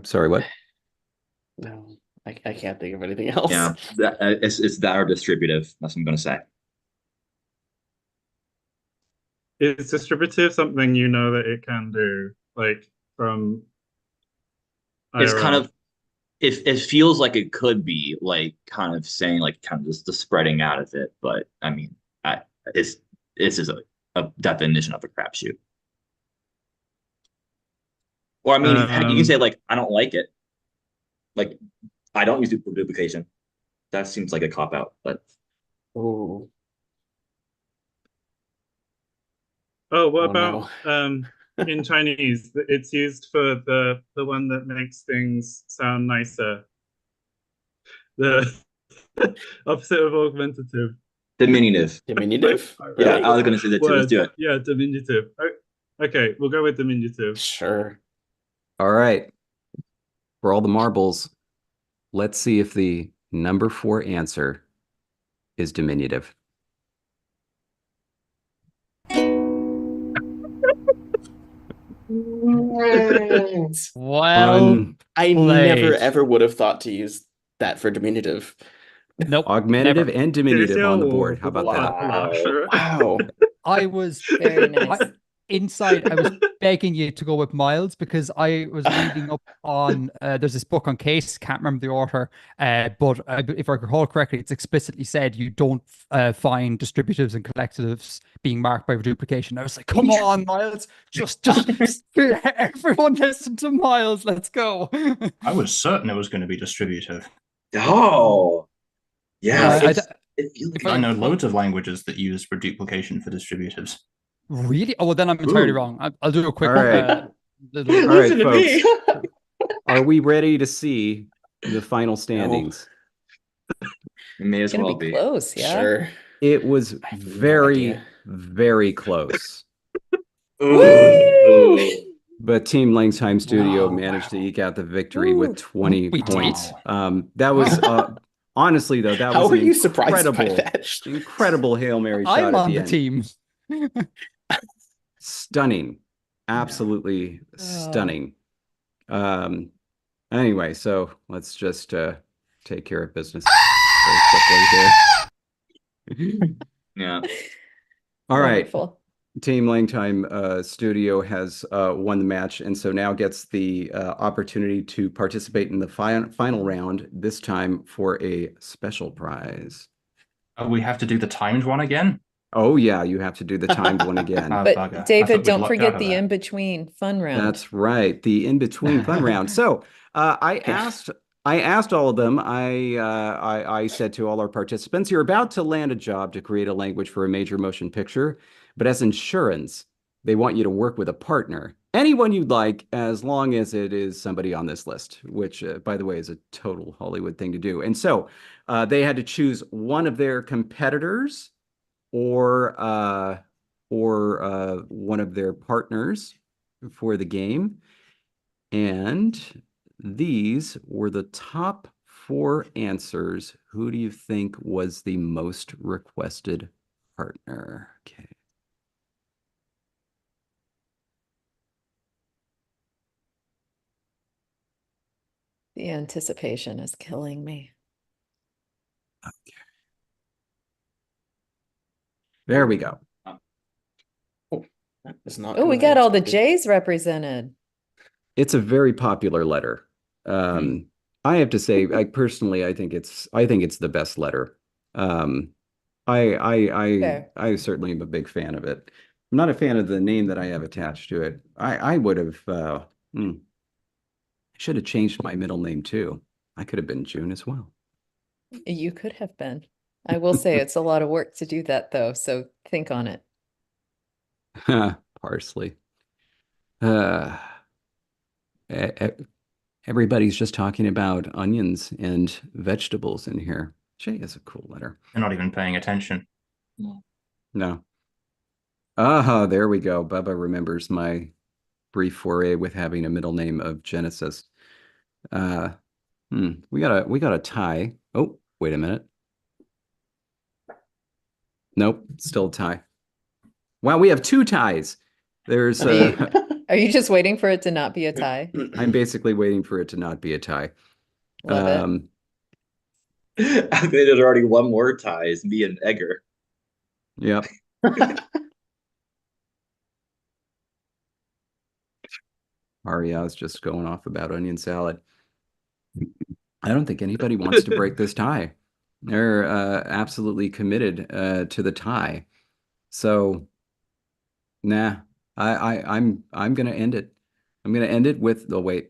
Sorry, what? No, I can't think of anything else. Yeah, it's that or distributive. That's what I'm gonna say. Is distributive something you know that it can do, like from It's IRL? kind of it feels like it could be like kind of saying like kind of just the spreading out of it, but I mean, this is a definition of a crapshoot. Or I mean, you can say like I don't like it, like I don't use duplication. That seems like a cop out, but what about in Chinese? It's used for the one that makes things sound nicer. The opposite of augmentative. Diminutive. Diminutive. Yeah, I was gonna say that too. Let's do it. Yeah, diminutive. Okay, we'll go with diminutive. Sure. All right. For all the marbles, let's see if the number 4 answer is diminutive. Well, I never ever would have thought to use that for diminutive. Nope. Augmentative never. and diminutive on the board. How about that? Wow. I was Very nice. inside. I was begging you to go with Miles because I was reading up on. There's this book on case. Can't remember the author, but if I recall correctly, it's explicitly said you don't find distributives and collectives being marked by reduplication. I was like, come on, Miles, just everyone listen to Miles. Let's go. I was certain it was going to be distributive. Oh, yeah. I know loads of languages that use reduplication for distributives. Really? Oh, well, then I'm entirely wrong. I'll do a quick. All right, little... All right, folks. Are we ready to see the final standings? It may as well be close. Yeah. Sure. It was very, very close. But Team LangTime Studio managed to eke out the victory with 20 points. That was honestly though, that was an you surprised by that? Incredible Hail Mary shot I'm at on the the end. team. Stunning. Absolutely stunning. Anyway, so let's just take care of business very quickly here. Yeah. All right. Team LangTime Studio has won the match, and so now gets the opportunity to participate in the final round, this time for a special prize. We have to do the timed one again? Oh, yeah, you have to do the timed one again. Oh, But bugger. I David, thought we'd don't locked out forget of the that. in-between fun round. That's right, the in-between fun round. So I asked all of them. I said to all our participants, you're about to land a job to create a language for a major motion picture, but as insurance, they want you to work with a partner, anyone you'd like, as long as it is somebody on this list, which, by the way, is a total Hollywood thing to do. And so they had to choose one of their competitors or one of their partners for the game. And these were the top 4 answers. Who do you think was the most requested partner? Okay. The anticipation is killing me. Okay. There we go. Oh, we got all the J's represented. It's a very popular letter. I have to say, I think it's the best letter. I certainly am a big fan of it. I'm not a fan of the name that I have attached to it. I would have should have changed my middle name too. I could have been June as well. You could have been. I will say it's a lot of work to do that though, so think on it. Parsley. Everybody's just talking about onions and vegetables in here. J is a cool letter. They're not even paying attention. No. Ah, there we go. Bubba remembers my brief foray with having a middle name of Genesis. We got a tie. Oh, wait a minute. Nope, still a tie. Wow, we have 2 ties. There's Are you just waiting for it to not be a tie? I'm basically waiting for it to not be a tie. Love it. I think there's already one more tie, is me and Egger. Yep. Aria's just going off about onion salad. I don't think anybody wants to break this tie. They're absolutely committed to the tie. So, nah, I'm gonna end it. I'm gonna end it with the wait.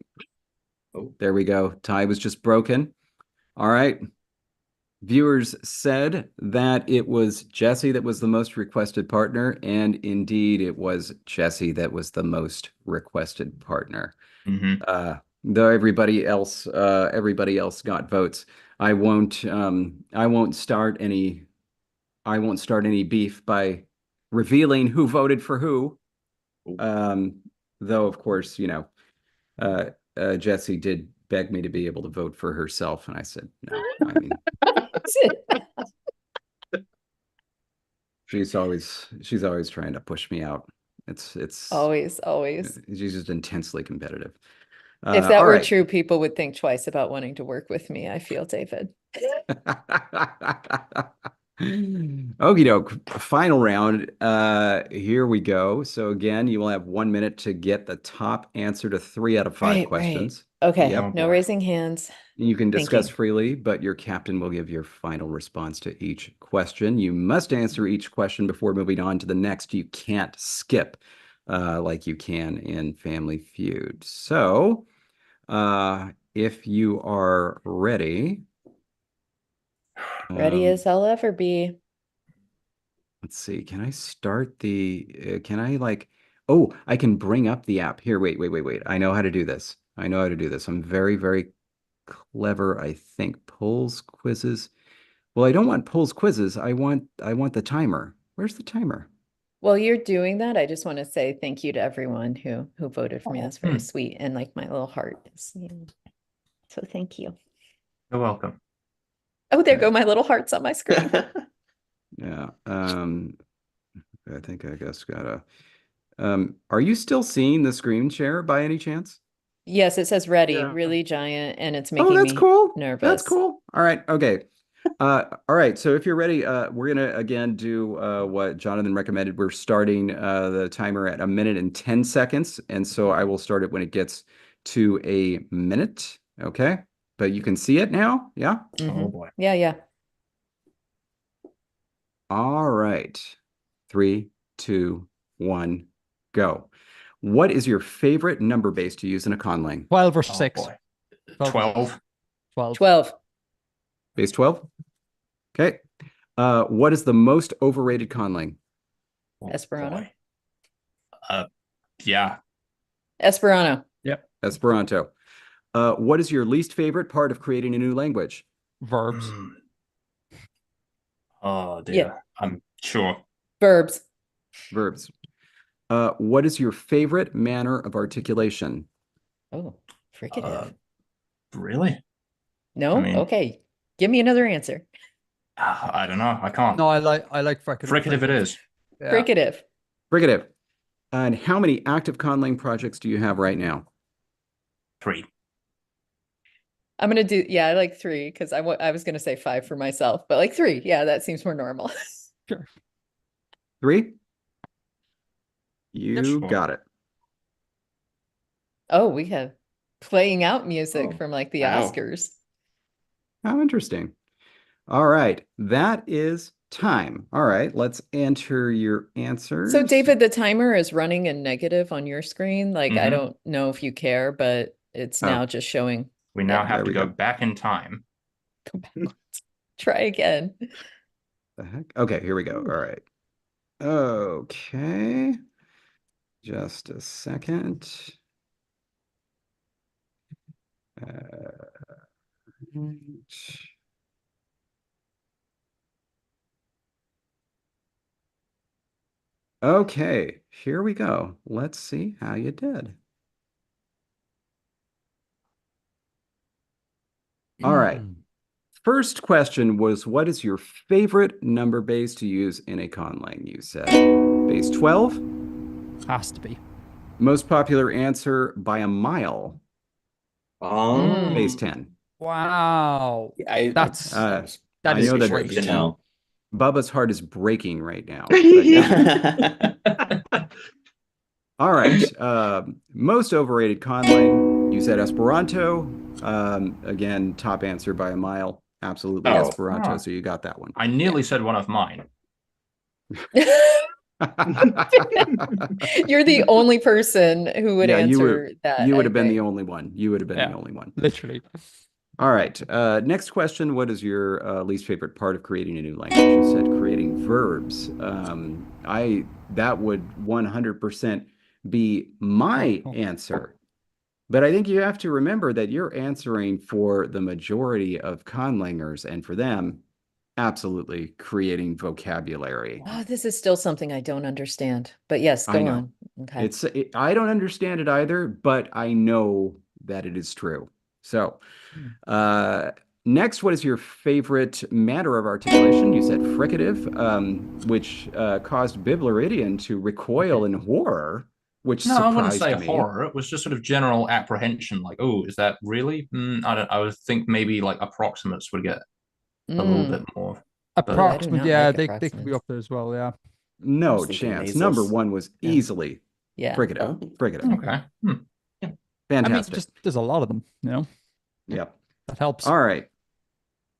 Oh, there we go. Tie was just broken. All right. Viewers said that it was Jesse that was the most requested partner, and indeed it was Jesse that was the most requested partner. Though everybody else got votes. I won't start any beef by revealing who voted for who. Though of course, Jessie did beg me to be able to vote for herself, and I said no. I mean, she's always trying to push me out. It's always. She's just intensely competitive. If that were true, people would think twice about wanting to work with me, I feel, David. Okie doke. Final round. Here we go. So again, you will have 1 minute to get the top answer to 3 out of 5 questions. Right. Okay. Yep. No raising hands. You can discuss freely, but your captain will give your final response to each question. You must answer each question before moving on to the next. You can't skip like you can in Family Feud. So if you are ready. Ready as I'll ever be. Let's see. Can I start the, oh, I can bring up the app. Here, wait. I know how to do this. I'm very, very clever, I think. Polls, quizzes. Well, I don't want polls, quizzes. I want the timer. Where's the timer? While you're doing that, I just want to say thank you to everyone who voted for me. That's very sweet. And like my little heart is, so thank you. You're welcome. Oh, there go my little hearts on my screen. Yeah. I think I just gotta. Are you still seeing the screen share by any chance? Yes, it says ready, really giant, and it's making me cool. nervous. That's cool. All right. Okay. All right, so if you're ready, we're gonna again do what Jonathan recommended. We're starting the timer at 1 minute and 10 seconds, and so I will start it when it gets to a minute. Okay, but you can see it now, yeah? Mhm. Oh boy. Yeah, yeah. All right, 3, 2, 1, go. What is your favorite number base to use in a conlang? 12 or Oh 6. boy. 12. 12. 12. 12. Base 12? Okay. What is the most overrated conlang? Oh, Esperanto. boy. Yeah. Esperanto. Yep. Esperanto. What is your least favorite part of creating a new language? Verbs. Oh dear. Yeah. I'm sure. Verbs. Verbs. What is your favorite manner of articulation? Oh, fricative. Really? No? I mean, Okay. Give me another answer. I don't know. I can't. No, I like fricative. Fricative it is. Yeah. Fricative. Fricative. And how many active conlang projects do you have right now? 3. I'm gonna do, yeah, I like 3 because I was gonna say 5 for myself, but like 3, yeah, that seems more normal. Sure. 3? You Sure. got it. Oh, we have playing out music Oh, from like the wow. Oscars. How interesting. All right, that is time. All right, let's enter your answers. So David, the timer is running in negative on your screen. Like, I Mhm. don't know if you care, but it's now just showing. We now Yep. have There to we go go. back in time. Go backwards. Try again. The heck? Okay, here we go. All right. Okay. Just a second. Okay, here we go. Let's see how you did. All right. First question was, what is your favorite number base to use in a conlang? You said base 12. Has to be. Most popular answer by a mile, Mm. base 10. Wow. That's that that I is know that great. to know. Bubba's heart is breaking right now. But yeah. All right. Most overrated conlang, you said Esperanto. Again, top answer by a mile. Absolutely Oh. Esperanto. Oh. So you got that one. I nearly said one of mine. You're the only person who would Yeah, answer that. you would I have been the think. only one. You would have been Yeah. the only one. Literally. All right. Next question. What is your least favorite part of creating a new language? You said creating verbs. That would 100% be my Oh. answer. But I think you have to remember that you're answering for the majority of conlangers, and for them, absolutely creating vocabulary. Oh, this is still something I don't understand. But yes, I go know. on. Okay. I don't understand it either, but I know that it is true. So, next, what is your favorite manner of articulation? You said fricative, which caused Bibleridian to recoil in horror, which No, I wouldn't surprised say me. horror. It was just sort of general apprehension, like, oh, is that really? I would think maybe like approximates would get a little bit more. Approximate, not yeah, like they could be approximates. up there as well, yeah. No was thinking chance. nasals. Number one was Yeah. easily Yeah. fricative. Oh. Fricative. Okay. I mean, Fantastic. just there's a lot of them, you know. Yep. That helps. All right.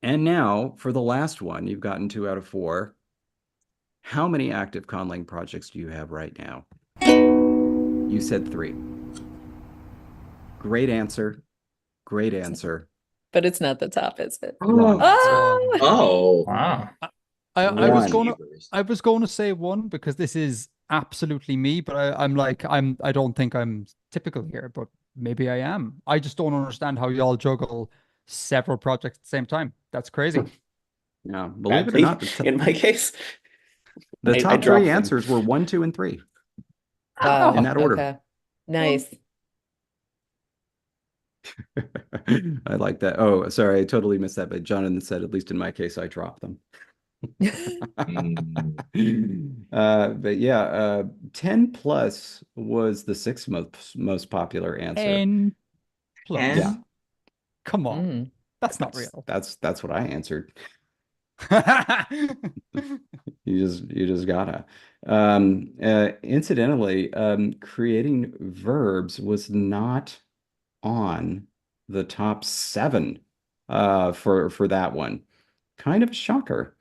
And now for the last one, you've gotten 2 out of 4. How many active conlang projects do you have right now? You said 3. Great answer. Great answer. But it's not the top, is it? Wrong answer. Oh, Wow. I was One. going to say 1 because this is absolutely me, but I don't think I'm typical here, but maybe I am. I just don't understand how y'all juggle several projects at the same time. That's crazy. Yeah, believe it or not, in my case, the I top dropped 3 them. answers were 1, 2, and 3 wow. in that order. Okay. Nice. I like that. Oh, sorry, I totally missed that. But Jonathan said, at least in my case, I dropped them. But yeah, 10 plus was the 6th most popular answer. 10 plus. Yeah. Come on. Mm. That's not real. That's what I answered. You just gotta. Incidentally, creating verbs was not on the top 7 for that one. Kind of a shocker.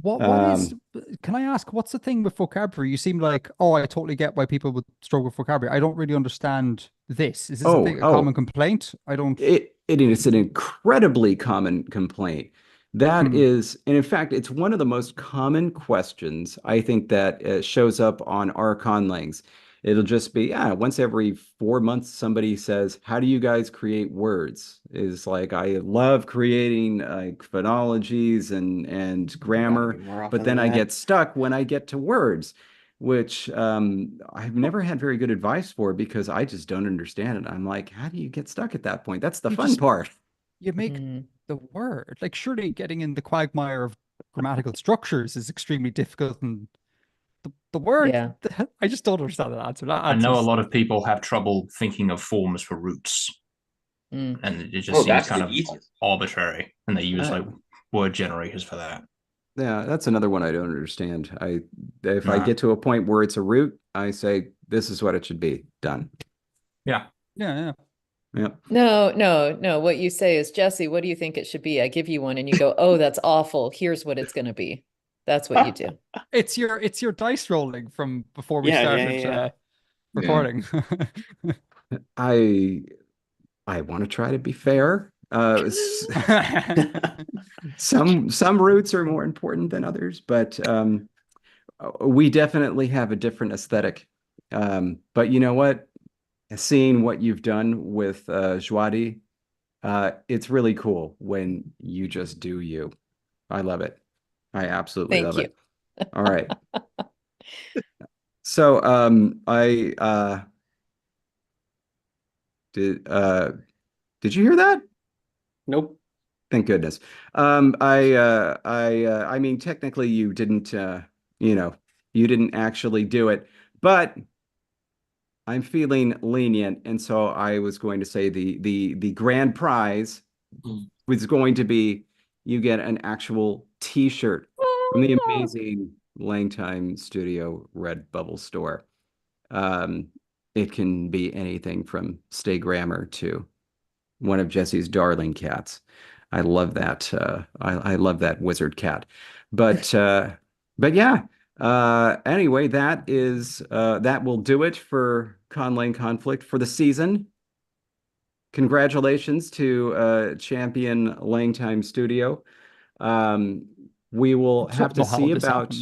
What is, can I ask, what's the thing with vocabulary? You seem like, oh, I totally get why people would struggle with vocabulary. I don't really understand this. Is this a thing, a common complaint? I don't. It is an incredibly common complaint. That is, and in fact, it's one of the most common questions I think that shows up on our conlangs. It'll just be, yeah, once every 4 months, somebody says, "How do you guys create words?" Is like, I love creating like phonologies and grammar, but then I get stuck when I get to words, which I've never had very good advice for because I just don't understand it. I'm like, how do you get stuck at that point? That's the fun part. You make the word. Like, surely getting in the quagmire of grammatical structures is extremely difficult, and the word, Yeah. I just don't understand that answer. I know a lot of people have trouble thinking of forms for roots, and it just seems kind of arbitrary, and they use like word generators for that. Yeah, that's another one I don't understand. If I get to a point where it's a root, I say this is what it should be. Done. Yeah. Yeah. No. What you say is, Jesse, what do you think it should be? I give you one and you go, oh, that's awful. Here's what it's going to be. That's what you do. It's your dice rolling from before we started recording. I want to try to be fair. Some roots are more important than others, but we definitely have a different aesthetic. But you know what? Seeing what you've done with Joadi, it's really cool when you just do you. I love it. I absolutely love it. All right. So did you hear that? Nope. Thank goodness. I mean, technically you didn't you didn't actually do it, but I'm feeling lenient, and so I was going to say the grand prize was going to be you get an actual t-shirt from the amazing LangTime Studio Redbubble store. It can be anything from Stay Grammar to one of Jesse's darling cats. I love that. I love that wizard cat. But yeah. Anyway, that will do it for Conlang Conflict for the season. Congratulations to champion LangTime Studio. We will have to see about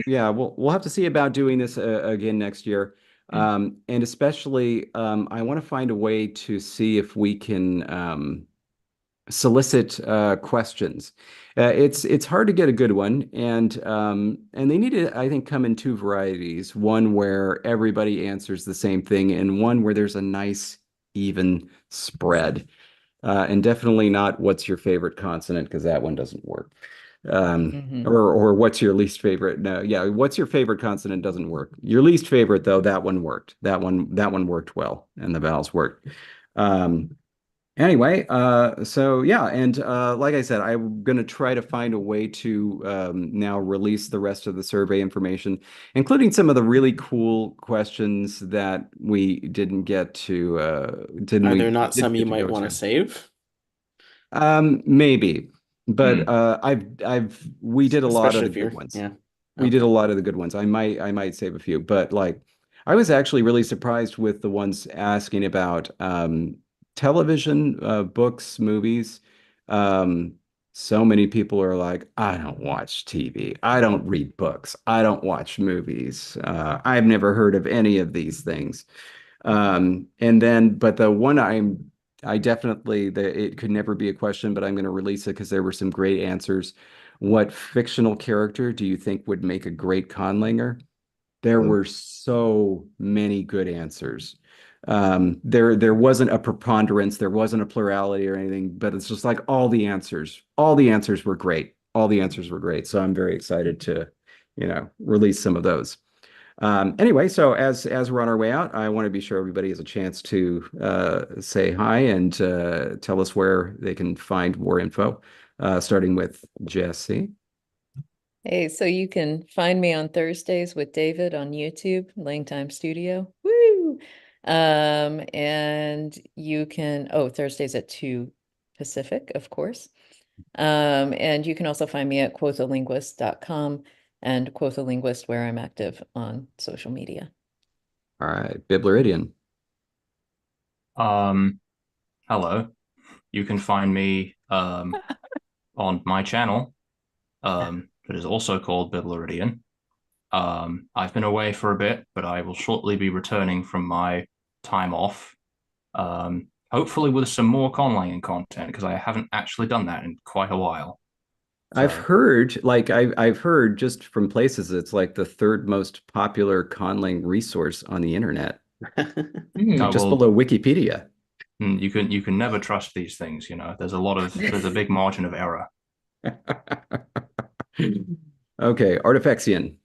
we'll have to see about doing this again next year. And especially I want to find a way to see if we can solicit questions. It's hard to get a good one, and they need to, I think, come in 2 varieties. One where everybody answers the same thing, and one where there's a nice even spread. And definitely not what's your favorite consonant, because that one doesn't work. Or what's your least favorite? No, yeah, what's your favorite consonant doesn't work. Your least favorite, though, that one worked. That one worked well, and the vowels worked. Anyway, so yeah, and like I said, I'm going to try to find a way to now release the rest of the survey information, including some of the really cool questions that we didn't get to. Are there not some you might want to save? Maybe, but we did a lot of the good ones. Yeah, we did a lot of the good ones. I might save a few, but like I was actually really surprised with the ones asking about television, books, movies. So many people are like, I don't watch TV. I don't read books. I don't watch movies. I've never heard of any of these things. And then, but the one I definitely, it could never be a question, but I'm going to release it because there were some great answers. What fictional character do you think would make a great conlanger? There were so many good answers. There wasn't a preponderance, there wasn't a plurality or anything, but it's just like all the answers were great. All the answers were great. So I'm very excited to, release some of those. Anyway, so as we're on our way out, I want to be sure everybody has a chance to say hi and tell us where they can find more info, starting with Jesse. Hey, so you can find me on Thursdays with David on YouTube, LangTime Studio. Woo! And you can, oh, Thursdays at 2 Pacific, of course. And you can also find me at quothalinguist.com and quothalinguist where I'm active on social media. All right, Bibleridian. Hello. You can find me on my channel that is also called Bibleridian. I've been away for a bit, but I will shortly be returning from my time off. Hopefully with some more conlanging content, because I haven't actually done that in quite a while. I've heard, like I've heard just from places, it's like the third most popular conlang resource on the internet, just below Wikipedia. You can never trust these things, There's a big margin of error. Okay, Artifexian.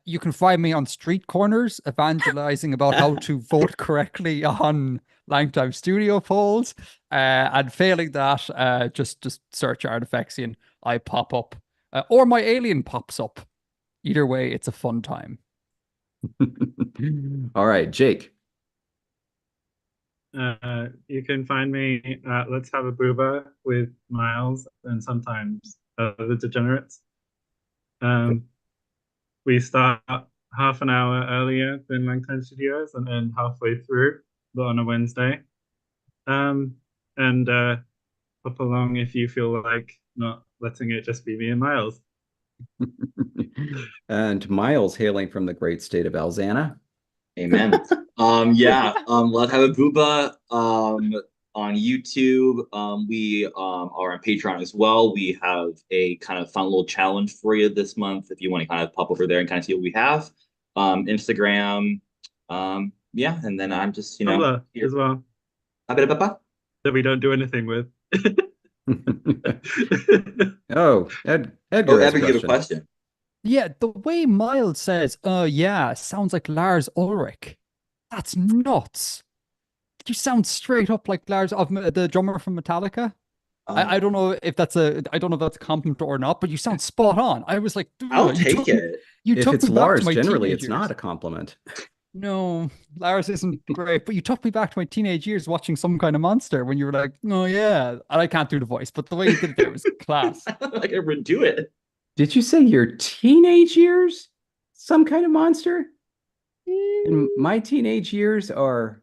You can find me on street corners evangelizing about how to vote correctly on LangTime Studio polls. And failing that, just search Artifexian. I pop up, or my alien pops up. Either way, it's a fun time. All right, Jake. You can find me at Let's Have a Bouba with Miles and sometimes the Degenerates. We start half an hour earlier than LangTime Studios and end halfway through, but on a Wednesday. And hop along if you feel like not letting it just be me and Miles. And Miles, hailing from the great state of Alzana. Amen. Let's Have a Bouba on YouTube. We are on Patreon as well. We have a kind of fun little challenge for you this month if you want to kind of pop over there and kind of see what we have. Instagram. And then I'm just, Tumblr as well. That we don't do anything with. Edgar, Edgar, you have a question. Yeah, the way Miles says, yeah, sounds like Lars Ulrich. That's nuts. You sound straight up like Lars, the drummer from Metallica. I don't know if that's a compliment or not, but you sound spot on. I was like, I'll take it. If it's Lars, generally it's not a compliment. No, Lars isn't great, but you took me back to my teenage years watching Some Kind of Monster when you were like, oh yeah. And I can't do the voice, but the way you did it there was class. I can redo it. Did you say your teenage years? Some Kind of Monster? And my teenage years are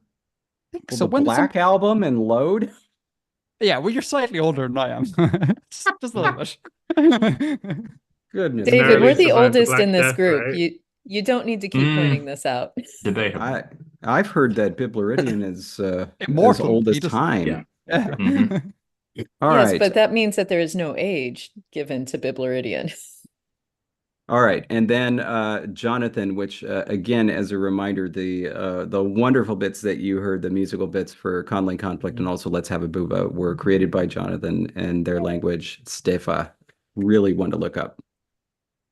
the Black Album and Load. Yeah, well, you're slightly older than I am. just a little bit. Goodness. David, we're the oldest in this group. Right? You don't need to keep pointing this out. Debatable. I've heard that Bibleridian is as old as time. Yeah. Mm-hmm. All yes, right. but that means that there is no age given to Bibleridian. All right, and then Jonathan, which again, as a reminder, the wonderful bits that you heard, the musical bits for Conlang Conflict and also Let's Have a Bouba were created by Jonathan and their language, Stefa. Really one to look up.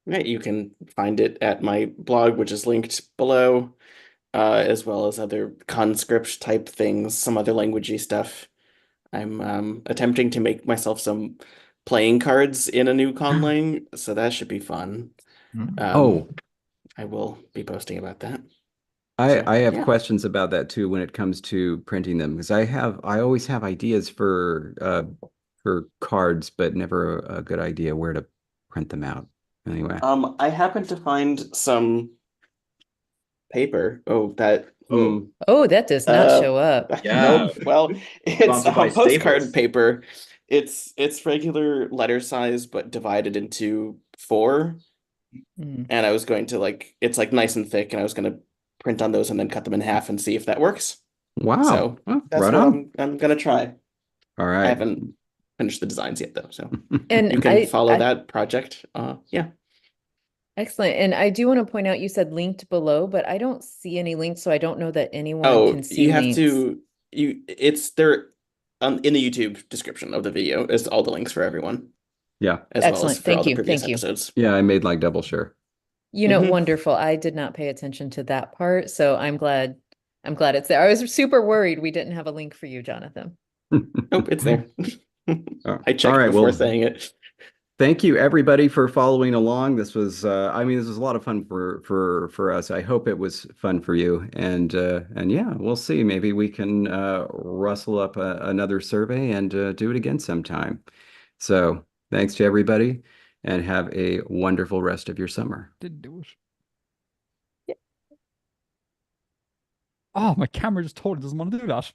Right, you can find it at my blog, which is linked below, as well as other conscript type things, some other languagey stuff. I'm attempting to make myself some playing cards in a new conlang, so that should be fun. I will be posting about that. I have questions about that too when it comes to printing them, because I always have ideas for cards, but never a good idea where to print them out. Anyway, I happened to find some paper. That does not show up. Yeah. Well, it's postcard paper. It's regular letter size, but divided into 4. And I was going to it's nice and thick, and I was going to print on those and then cut them in half and see if that works. Wow. So that's what I'm going to try. All right. I haven't finished the designs yet, though. So and you can follow that project. Excellent. And I do want to point out, you said linked below, but I don't see any links, so I don't know that anyone can see you have links. It's there in the YouTube description of the video is all the links for everyone. Yeah. Excellent. Thank you. Episodes. Yeah, I made double sure. Wonderful. I did not pay attention to that part, so I'm glad it's there. I was super worried we didn't have a link for you, Jonathan. Nope, it's there. I checked before saying it. Thank you everybody for following along. This was, I mean, this was a lot of fun for us. I hope it was fun for you. And yeah, we'll see. Maybe we can rustle up another survey and do it again sometime. So thanks to everybody, and have a wonderful rest of your summer. Didn't do it. Oh, my camera just told it doesn't want to do that.